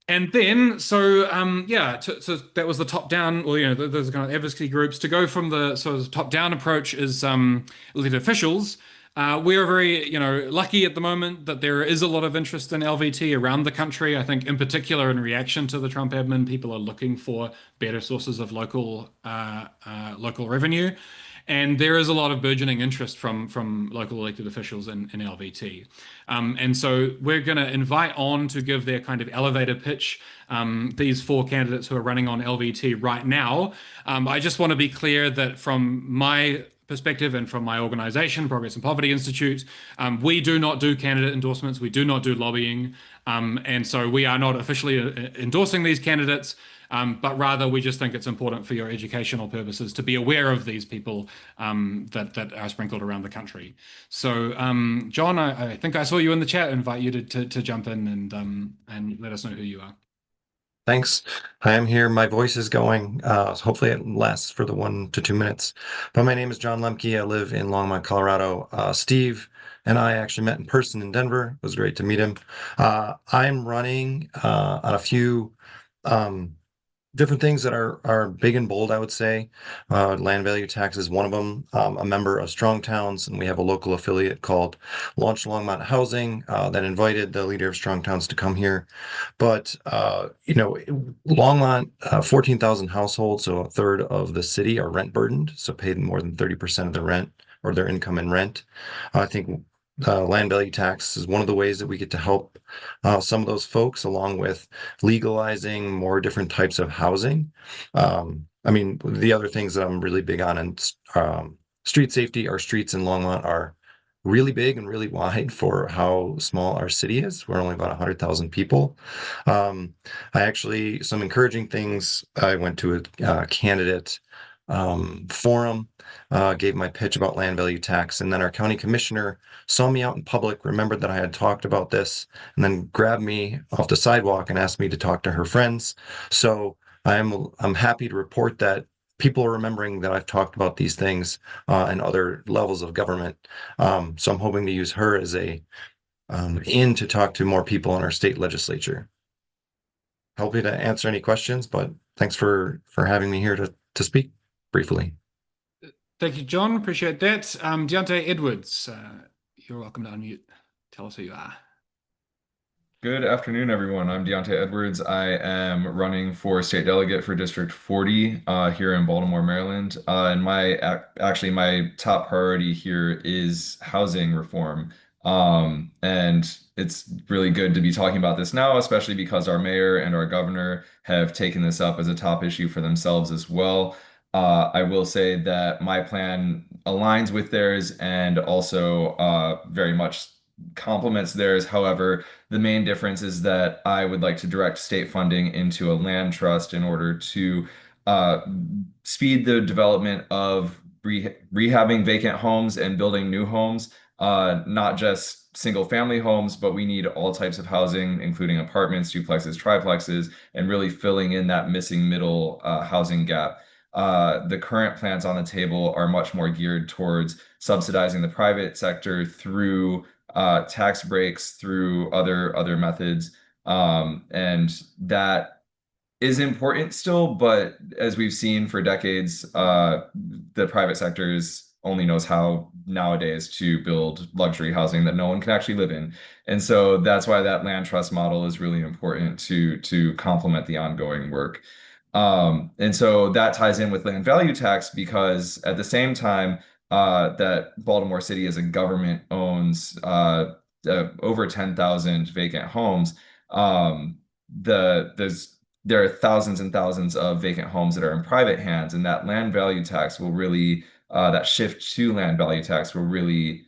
And then, so that was the top-down, or those kind of advocacy groups. To go from the sort of top-down approach is elected officials. We are very, lucky at the moment that there is a lot of interest in LVT around the country. I think, in particular, in reaction to the Trump admin, people are looking for better sources of local revenue, and there is a lot of burgeoning interest from local elected officials in LVT. And so we're going to invite on to give their kind of elevator pitch these four candidates who are running on LVT right now. I just want to be clear that from my perspective and from my organization, Progress and Poverty Institute, we do not do candidate endorsements. We do not do lobbying. And so we are not officially endorsing these candidates, but rather we just think it's important for your educational purposes to be aware of these people that are sprinkled around the country. So, John, I think I saw you in the chat. Invite you to jump in and let us know who you are. Thanks. I am here. My voice is going. Hopefully it lasts for the 1 to 2 minutes. But my name is John Lemke. I live in Longmont, Colorado. Steve and I actually met in person in Denver. It was great to meet him. I'm running on a few different things that are big and bold, I would say. Land value tax is one of them. A member of Strong Towns, and we have a local affiliate called Launch Longmont Housing that invited the leader of Strong Towns to come here. But Longmont, 14,000 households, so a third of the city are rent burdened, so paid more than 30% of their rent or their income in rent. I think land value tax is one of the ways that we get to help some of those folks, along with legalizing more different types of housing. I mean, the other things that I'm really big on, and street safety. Our streets in Longmont are really big and really wide for how small our city is. We're only about 100,000 people. I actually, some encouraging things. I went to a candidate forum, gave my pitch about land value tax, and then our county commissioner saw me out in public, remembered that I had talked about this, and then grabbed me off the sidewalk and asked me to talk to her friends. So I'm happy to report that people are remembering that I've talked about these things and other levels of government. So I'm hoping to use her as a in to talk to more people in our state legislature. Happy to answer any questions, but thanks for having me here to speak briefly. Thank you, John. Appreciate that. Deontay Edwards, you're welcome to unmute. Tell us who you are. Good afternoon, everyone. I'm Deontay Edwards. I am running for state delegate for District 40 here in Baltimore, Maryland. And my top priority here is housing reform. And it's really good to be talking about this now, especially because our mayor and our governor have taken this up as a top issue for themselves as well. I will say that my plan aligns with theirs and also very much complements theirs. However, the main difference is that I would like to direct state funding into a land trust in order to speed the development of rehabbing vacant homes and building new homes, not just single family homes, but we need all types of housing, including apartments, duplexes, triplexes, and really filling in that missing middle housing gap. The current plans on the table are much more geared towards subsidizing the private sector through tax breaks, through other methods, and that is important still. But as we've seen for decades, the private sector only knows how nowadays to build luxury housing that no one can actually live in. And so that's why that land trust model is really important to complement the ongoing work. And so that ties in with land value tax, because at the same time that Baltimore City as a government owns over 10,000 vacant homes, there are thousands and thousands of vacant homes that are in private hands, and that land value tax will really that shift to land value tax will really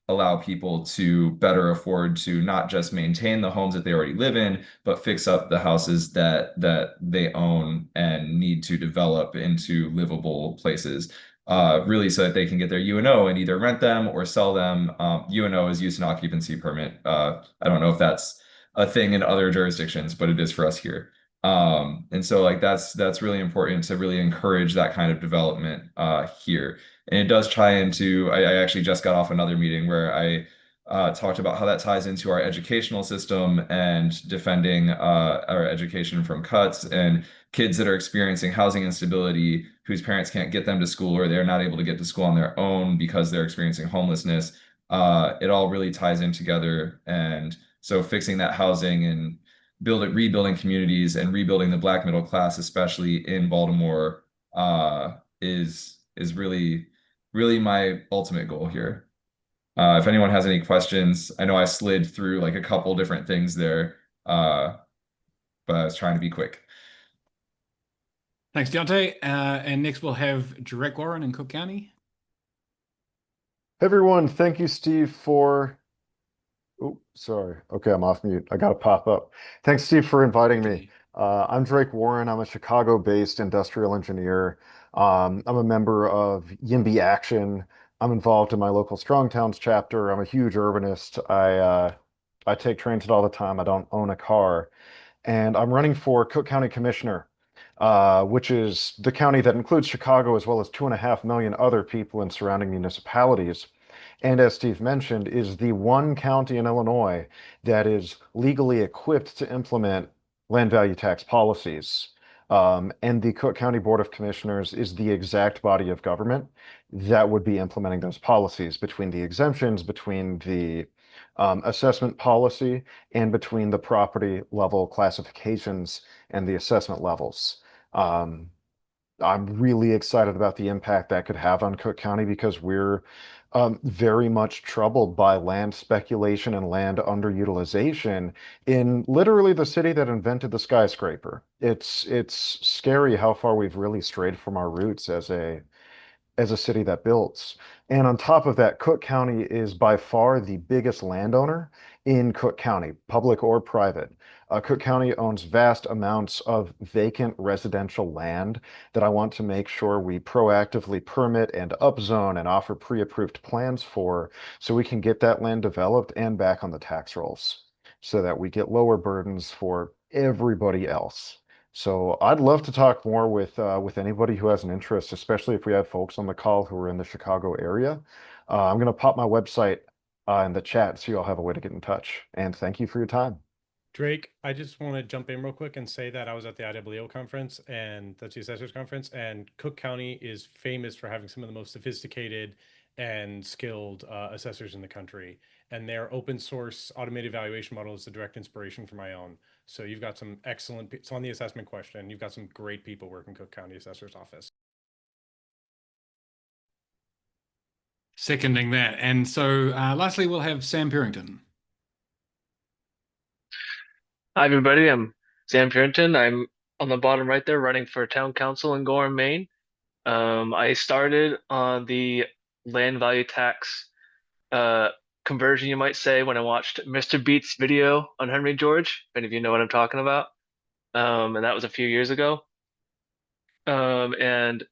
allow people to better afford to not just maintain the homes that they already live in, but fix up the houses that they own and need to develop into livable places. Really so that they can get their UNO and either rent them or sell them. UNO is use and occupancy permit. I don't know if that's a thing in other jurisdictions, but it is for us here. And so like that's really important to really encourage that kind of development here. And it does tie into, I actually just got off another meeting where I talked about how that ties into our educational system and defending our education from cuts, and kids that are experiencing housing instability whose parents can't get them to school, or they're not able to get to school on their own because they're experiencing homelessness. It all really ties in together. And so fixing that housing and rebuilding communities and rebuilding the Black middle class, especially in Baltimore, is really my ultimate goal here. If anyone has any questions, I know I slid through like a couple different things there, but I was trying to be quick. Thanks, Deontay. And next we'll have Drake Warren in Cook County. Hey everyone, thank you, Steve, for. Oh, sorry. Okay, I'm off mute. I got to pop up. Thanks, Steve, for inviting me. I'm Drake Warren. I'm a Chicago-based industrial engineer. I'm a member of YIMBY Action. I'm involved in my local Strong Towns chapter. I'm a huge urbanist. I take transit all the time. I don't own a car, and I'm running for Cook County Commissioner, which is the county that includes Chicago as well as 2.5 million other people in surrounding municipalities. And as Steve mentioned, is the one county in Illinois that is legally equipped to implement land value tax policies. And the Cook County Board of Commissioners is the exact body of government that would be implementing those policies, between the exemptions, between the assessment policy, and between the property level classifications and the assessment levels. I'm really excited about the impact that could have on Cook County, because we're very much troubled by land speculation and land underutilization in literally the city that invented the skyscraper. It's scary how far we've really strayed from our roots as a city that builds. And on top of that, Cook County is by far the biggest landowner in Cook County, public or private. Cook County owns vast amounts of vacant residential land that I want to make sure we proactively permit and upzone and offer pre-approved plans for, so we can get that land developed and back on the tax rolls, so that we get lower burdens for everybody else. So I'd love to talk more with anybody who has an interest, especially if we have folks on the call who are in the Chicago area. I'm going to pop my website in the chat so you all have a way to get in touch. And thank you for your time. Drake, I just want to jump in real quick and say that I was at the IWO conference, and that's the assessors conference, and Cook County is famous for having some of the most sophisticated and skilled assessors in the country. And their open source automated valuation model is the direct inspiration for my own. So you've got some excellent, so on the assessment question, you've got some great people working Cook County Assessor's Office. Seconding that. And so lastly, we'll have Sam Purington. Hi, everybody. I'm Sam Purington. I'm on the bottom right there running for town council in Gorham, Maine. I started on the land value tax conversion, you might say, when I watched Mr. Beat's video on Henry George, if any of you know what I'm talking about. And that was a few years ago. And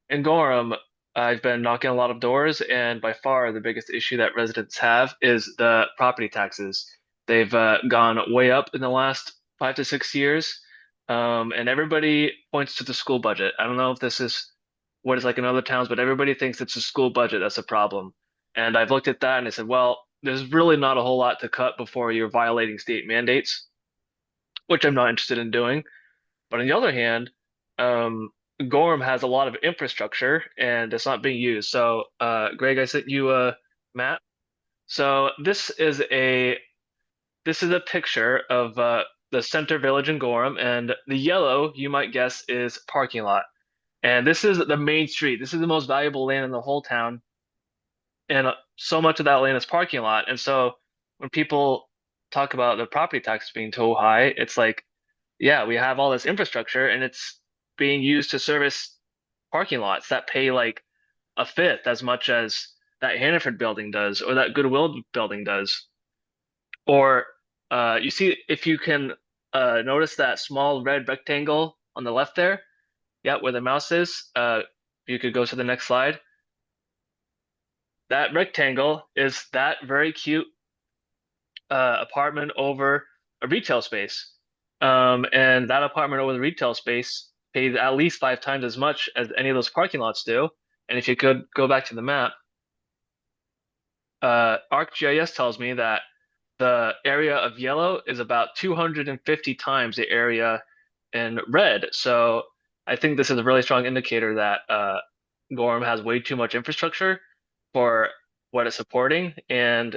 in Gorham, I've been knocking a lot of doors, and by far the biggest issue that residents have is the property taxes. They've gone way up in the last 5 to 6 years, and everybody points to the school budget. I don't know if this is what it's like in other towns, but everybody thinks it's the school budget that's a problem. And I've looked at that and I said, well, there's really not a whole lot to cut before you're violating state mandates, which I'm not interested in doing. But on the other hand, Gorham has a lot of infrastructure and it's not being used. So, Greg, I sent you a map. So this is a picture of the center village in Gorham, and the yellow, you might guess, is parking lot. And this is the main street. This is the most valuable land in the whole town, and so much of that land is parking lot. And so when people talk about the property tax being too high, it's like, yeah, we have all this infrastructure and it's being used to service parking lots that pay like a fifth as much as that Hannaford building does or that Goodwill building does. Or you see, if you can notice that small red rectangle on the left there, yeah, where the mouse is, you could go to the next slide. That rectangle is that very cute apartment over a retail space. And that apartment over the retail space pays at least 5 times as much as any of those parking lots do. And if you could go back to the map, ArcGIS tells me that the area of yellow is about 250 times the area in red. So I think this is a really strong indicator that Gorham has way too much infrastructure for what it's supporting, and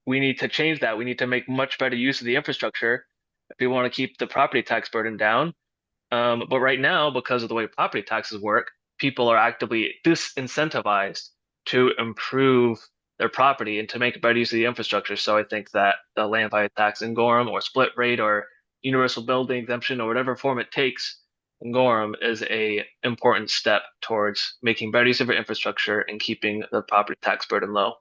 we need to change that. We need to make much better use of the infrastructure if we want to keep the property tax burden down. But right now, because of the way property taxes work, people are actively disincentivized to improve their property and to make better use of the infrastructure. So I think that the land value tax in Gorham or split rate or universal building exemption or whatever form it takes in Gorham is a important step towards making better use of our infrastructure and keeping the property tax burden low.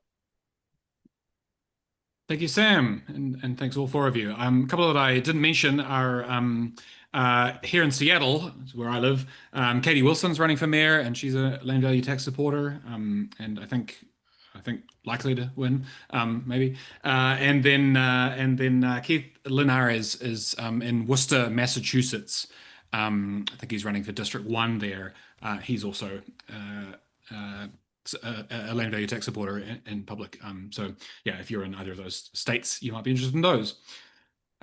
Thank you, Sam, and thanks all four of you. A couple that I didn't mention are here in Seattle, where I live. Katie Wilson's running for mayor, and she's a land value tax supporter, and I think likely to win, maybe. And then Keith Linares is in Worcester, Massachusetts. I think he's running for District 1 there. He's also a land value tax supporter in public. So yeah, if you're in either of those states, you might be interested in those.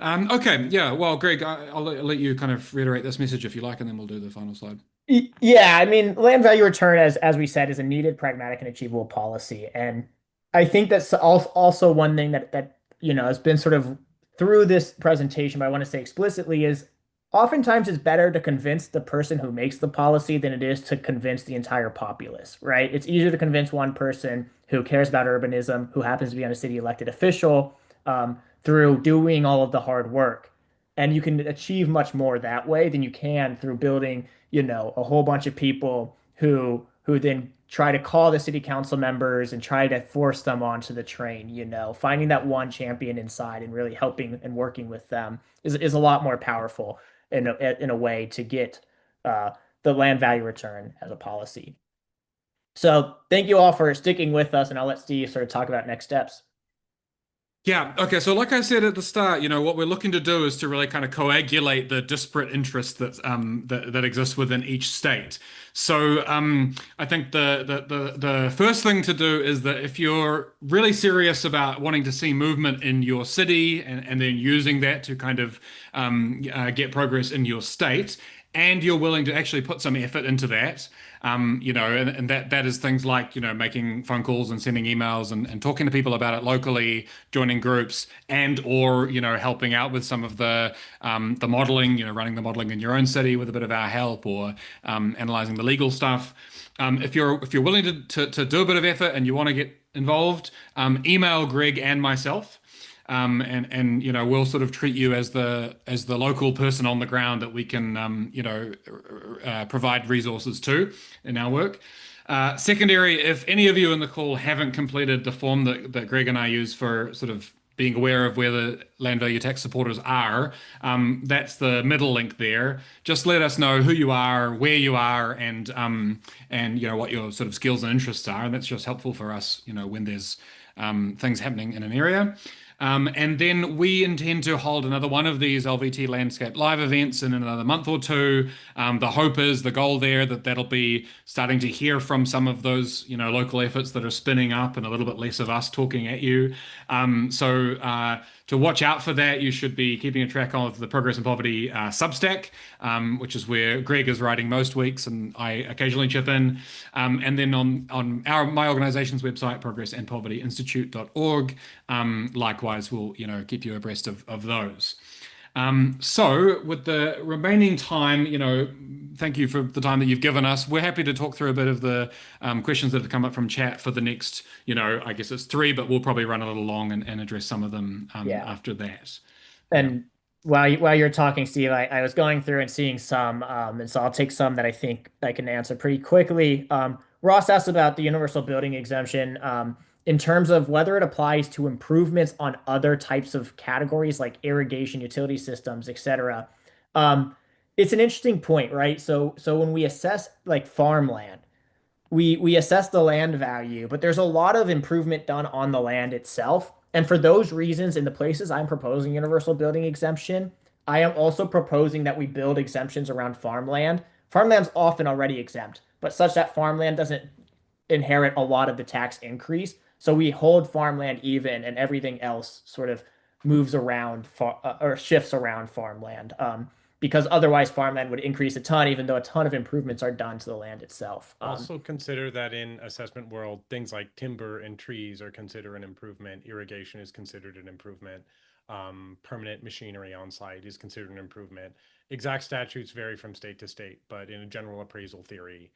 Okay, yeah. Well, Greg, I'll let you kind of reiterate this message if you like, and then we'll do the final slide. Yeah, I mean, land value return, as we said, is a needed, pragmatic, and achievable policy, and I think that's also one thing that has been sort of through this presentation, but I want to say explicitly is oftentimes it's better to convince the person who makes the policy than it is to convince the entire populace, right? It's easier to convince one person who cares about urbanism, who happens to be on a city elected official, through doing all of the hard work. And you can achieve much more that way than you can through building, a whole bunch of people who then try to call the city council members and try to force them onto the train, finding that one champion inside and really helping and working with them is a lot more powerful in a way to get the land value return as a policy. So thank you all for sticking with us, and I'll let Steve sort of talk about next steps. Yeah. Okay. So, like I said at the start, what we're looking to do is to really kind of coagulate the disparate interests that exist within each state. So, I think the first thing to do is that if you're really serious about wanting to see movement in your city and then using that to kind of get progress in your state, and you're willing to actually put some effort into that, and that is things like, making phone calls and sending emails and talking to people about it locally, joining groups, and or, helping out with some of the modeling, running the modeling in your own city with a bit of our help, or analyzing the legal stuff. If you're willing to do a bit of effort and you want to get involved, email Greg and myself. And we'll sort of treat you as the local person on the ground that we can provide resources to in our work. Secondary, if any of you in the call haven't completed the form that Greg and I use for sort of being aware of where the land value tax supporters are, that's the middle link there. Just let us know who you are, where you are, and what your sort of skills and interests are, and that's just helpful for us, when there's things happening in an area. And then we intend to hold another one of these LVT Landscape live events in another month or two. The hope is, the goal there, that'll be starting to hear from some of those, local efforts that are spinning up, and a little bit less of us talking at you. So to watch out for that, you should be keeping a track of the Progress and Poverty Substack, which is where Greg is writing most weeks, and I occasionally chip in. And then on my organization's website, progressandpovertyinstitute.org, likewise, we'll keep you abreast of those. So with the remaining time, thank you for the time that you've given us. We're happy to talk through a bit of the questions that have come up from chat for the next, I guess it's 3, but we'll probably run a little long and address some of them after that. And while you're talking, Steve, I was going through and seeing some, and so I'll take some that I think I can answer pretty quickly. Ross asked about the universal building exemption. In terms of whether it applies to improvements on other types of categories like irrigation, utility systems, etc. It's an interesting point, right? So when we assess like farmland, we assess the land value, but there's a lot of improvement done on the land itself. And for those reasons, in the places I'm proposing universal building exemption, I am also proposing that we build exemptions around farmland. Farmland's often already exempt, but such that farmland doesn't inherit a lot of the tax increase. So we hold farmland even, and everything else sort of moves around or shifts around farmland. Because otherwise farmland would increase a ton, even though a ton of improvements are done to the land itself. Also consider that in assessment world, things like timber and trees are considered an improvement. Irrigation is considered an improvement. Permanent machinery on site is considered an improvement. Exact statutes vary from state to state, but in a general appraisal theory,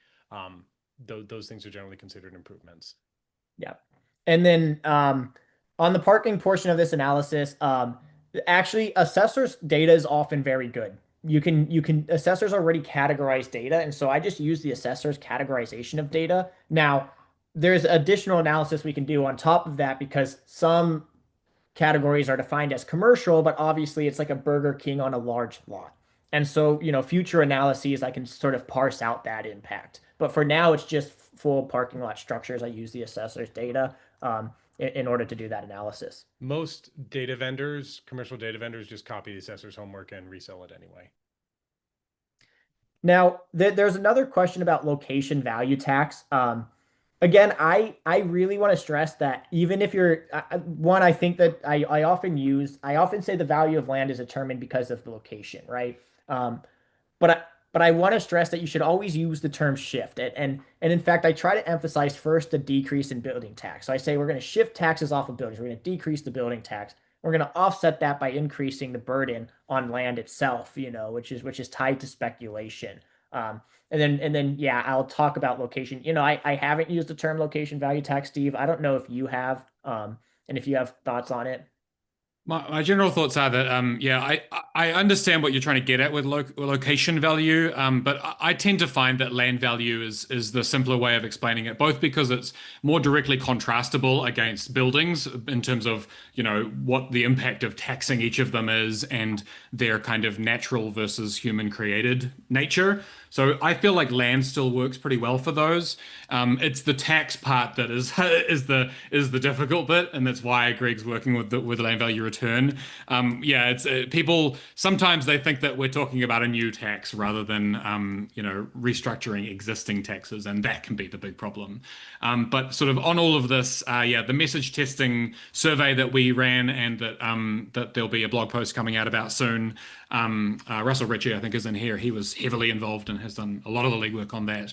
those things are generally considered improvements. Yeah. And then on the parking portion of this analysis, actually assessors data is often very good. Assessors already categorize data, and so I just use the assessor's categorization of data. Now, there's additional analysis we can do on top of that because some categories are defined as commercial, but obviously it's like a Burger King on a large lot. And so, future analyses, I can sort of parse out that impact. But for now, it's just full parking lot structures. I use the assessor's data in order to do that analysis. Most data vendors, commercial data vendors, just copy the assessor's homework and resell it anyway. Now, there's another question about location value tax. Again, I really want to stress that even if you're one, I think that I often say the value of land is determined because of the location, right? But I want to stress that you should always use the term shift. And in fact, I try to emphasize first the decrease in building tax. So I say we're going to shift taxes off of buildings. We're going to decrease the building tax. We're going to offset that by increasing the burden on land itself, which is tied to speculation. And then yeah, I'll talk about location. I haven't used the term location value tax, Steve. I don't know if you have, and if you have thoughts on it. My general thoughts are that yeah, I understand what you're trying to get at with location value, but I tend to find that land value is the simpler way of explaining it, both because it's more directly contrastable against buildings in terms of what the impact of taxing each of them is and their kind of natural versus human created nature. So I feel like land still works pretty well for those. It's the tax part that is is the difficult bit, and that's why Greg's working with the land value return. Yeah, it's people sometimes they think that we're talking about a new tax rather than restructuring existing taxes, and that can be the big problem. But sort of on all of this, yeah, the message testing survey that we ran and that there'll be a blog post coming out about soon. Russell Ritchie, I think, is in here. He was heavily involved and has done a lot of the legwork on that.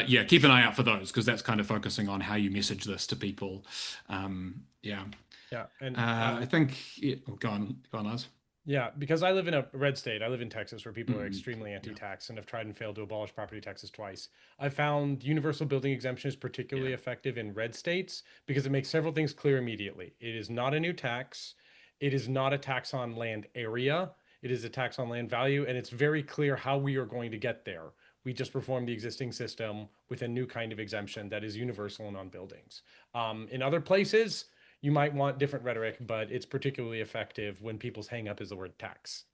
Yeah, keep an eye out for those because that's kind of focusing on how you message this to people. Yeah. Yeah, and I think go on, Lars. Yeah, because I live in a red state. I live in Texas where people are extremely anti-tax and have tried and failed to abolish property taxes twice. I found universal building exemption is particularly effective in red states because it makes several things clear immediately. It is not a new tax. It is not a tax on land area. It is a tax on land value, and it's very clear how we are going to get there. We just reform the existing system with a new kind of exemption that is universal and on buildings. In other places, you might want different rhetoric, but it's particularly effective when people's hang up is the word tax.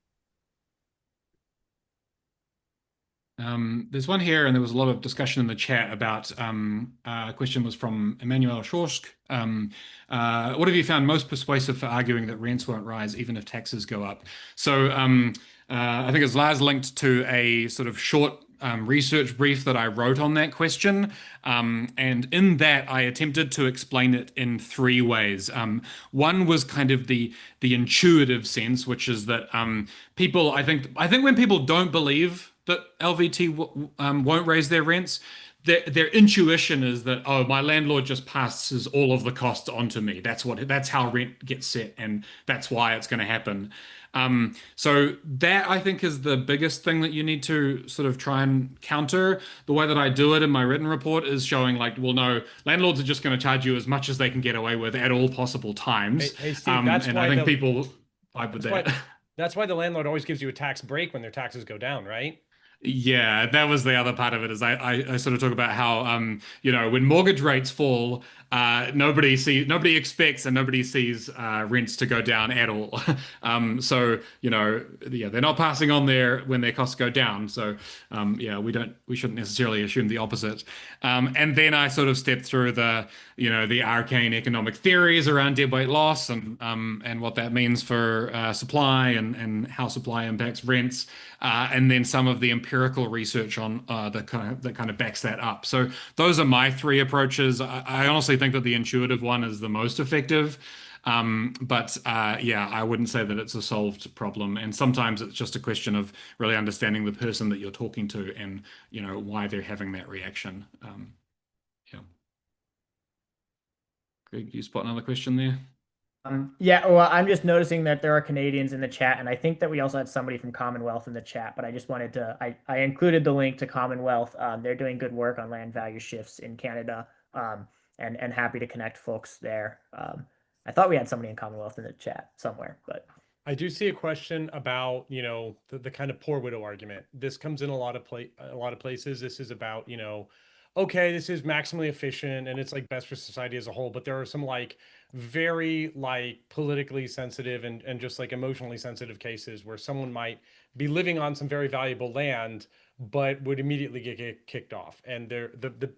There's one here, and there was a lot of discussion in the chat about a question was from Emmanuel Schorsk. What have you found most persuasive for arguing that rents won't rise even if taxes go up? So I think it's Lars linked to a sort of short research brief that I wrote on that question. And in that, I attempted to explain it in three ways. One was kind of the intuitive sense, which is that people, I think when people don't believe that LVT won't raise their rents, their intuition is that, oh, my landlord just passes all of the costs onto me. That's how rent gets set, and that's why it's going to happen. So that I think is the biggest thing that you need to sort of try and counter. The way that I do it in my written report is showing like, well, no, landlords are just going to charge you as much as they can get away with at all possible times. Hey, Steve, that's and why I think people vibe with that. That's why the landlord always gives you a tax break when their taxes go down, right? Yeah, that was the other part of it is I sort of talk about how when mortgage rates fall, nobody expects and nobody sees rents to go down at all. So yeah, they're not passing on when their costs go down. So yeah, we shouldn't necessarily assume the opposite. And then I sort of step through the arcane economic theories around deadweight loss and what that means for supply and how supply impacts rents, and then some of the empirical empirical research on that kind of backs that up. So those are my three approaches. I honestly think that the intuitive one is the most effective. But yeah, I wouldn't say that it's a solved problem. And sometimes it's just a question of really understanding the person that you're talking to and, why they're having that reaction. Yeah. Greg, you spot another question there? Yeah, well, I'm just noticing that there are Canadians in the chat, and I think that we also had somebody from Commonwealth in the chat, but I just wanted to, I included the link to Commonwealth. They're doing good work on land value shifts in Canada, and happy to connect folks there. I thought we had somebody in Commonwealth in the chat somewhere, but I do see a question about, the kind of poor widow argument. This comes in a lot of places. This is about, okay, this is maximally efficient and it's like best for society as a whole, but there are some like very like politically sensitive and just like emotionally sensitive cases where someone might be living on some very valuable land, but would immediately get kicked off. And the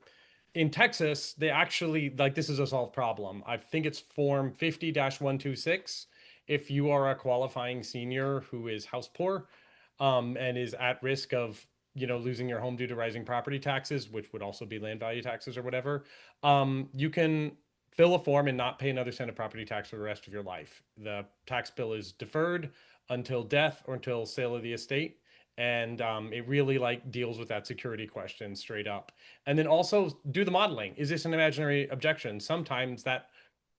in Texas, they actually like this is a solved problem. I think it's Form 50-126. If you are a qualifying senior who is house poor, and is at risk of losing your home due to rising property taxes, which would also be land value taxes or whatever, you can fill a form and not pay another cent of property tax for the rest of your life. The tax bill is deferred until death or until sale of the estate. And it really like deals with that security question straight up. And then also do the modeling. Is this an imaginary objection? Sometimes that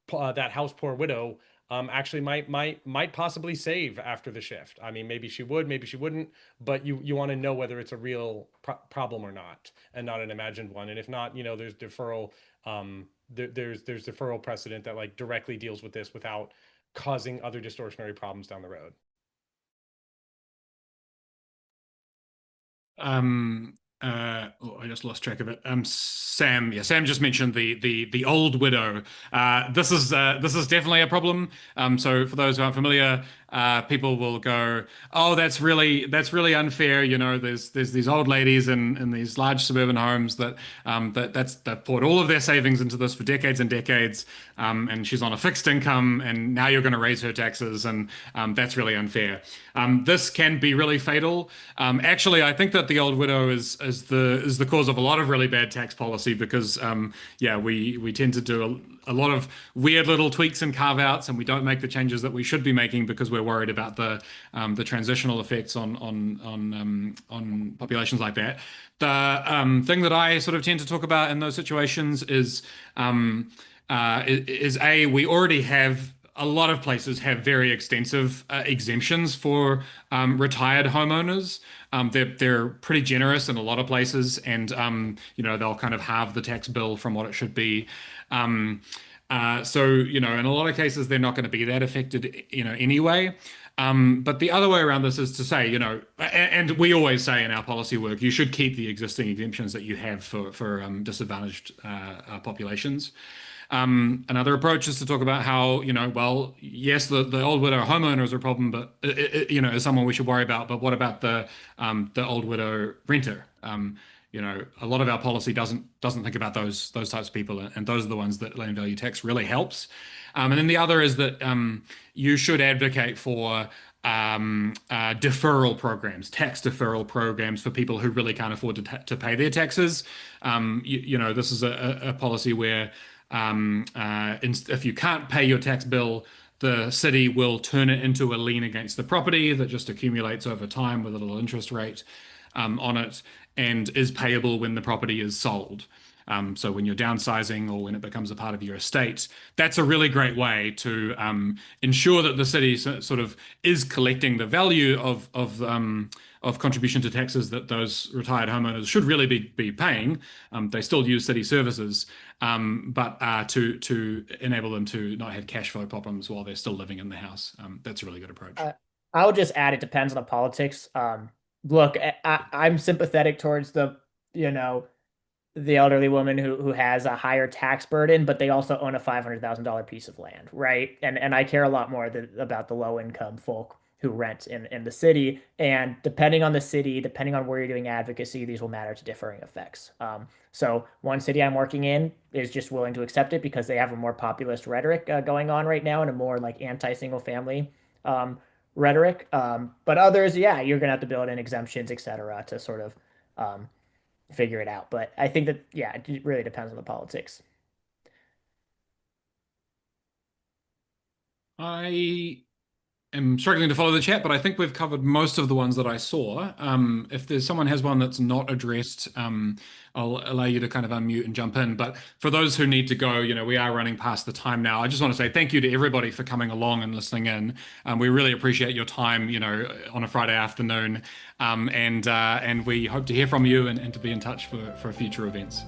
house poor widow actually might possibly save after the shift. I mean, maybe she would, maybe she wouldn't, but you want to know whether it's a real problem or not, and not an imagined one. And if not, there's deferral. There's deferral precedent that like directly deals with this without causing other distortionary problems down the road. I just lost track of it. Sam, yeah, Sam just mentioned the old widow. This is definitely a problem. So for those who aren't familiar, people will go, "Oh, that's really unfair." There's these old ladies in these large suburban homes that poured all of their savings into this for decades and decades, and she's on a fixed income, and now you're going to raise her taxes, and that's really unfair. This can be really fatal. Actually, I think that the old widow is the cause of a lot of really bad tax policy because we tend to do a lot of weird little tweaks and carve outs, and we don't make the changes that we should be making because we're worried about the transitional effects on populations like that. The thing that I sort of tend to talk about in those situations is we already have a lot of places have very extensive exemptions for retired homeowners. They're pretty generous in a lot of places, and they'll kind of halve the tax bill from what it should be. So in a lot of cases they're not going to be that affected, anyway. But the other way around this is to say, and we always say in our policy work, you should keep the existing exemptions that you have for disadvantaged populations. Another approach is to talk about how, well, yes, the old widow homeowner is a problem, but is someone we should worry about. But what about the old widow renter? A lot of our policy doesn't think about those types of people, and those are the ones that land value tax really helps. And then the other is that you should advocate for deferral programs, tax deferral programs for people who really can't afford to pay their taxes. This is a policy where if you can't pay your tax bill, the city will turn it into a lien against the property that just accumulates over time with a little interest rate on it and is payable when the property is sold. So when you're downsizing or when it becomes a part of your estate, that's a really great way to ensure that the city sort of is collecting the value of contribution to taxes that those retired homeowners should really be paying. They still use city services, but to enable them to not have cash flow problems while they're still living in the house. That's a really good approach. I'll just add, it depends on the politics. Look, I'm sympathetic towards the elderly woman who has a higher tax burden, but they also own a $500,000 piece of land, right? And I care a lot more about the low income folk who rent in the city. And depending on the city, depending on where you're doing advocacy, these will matter to differing effects. So one city I'm working in is just willing to accept it because they have a more populist rhetoric going on right now and a more like anti-single family rhetoric. But others, yeah, you're gonna have to build in exemptions, et cetera, to sort of figure it out. But I think that, yeah, it really depends on the politics. I am struggling to follow the chat, but I think we've covered most of the ones that I saw. If there's someone has one that's not addressed, I'll allow you to kind of unmute and jump in. But for those who need to go, we are running past the time now. I just want to say thank you to everybody for coming along and listening in. We really appreciate your time, on a Friday afternoon. And we hope to hear from you and to be in touch for future events.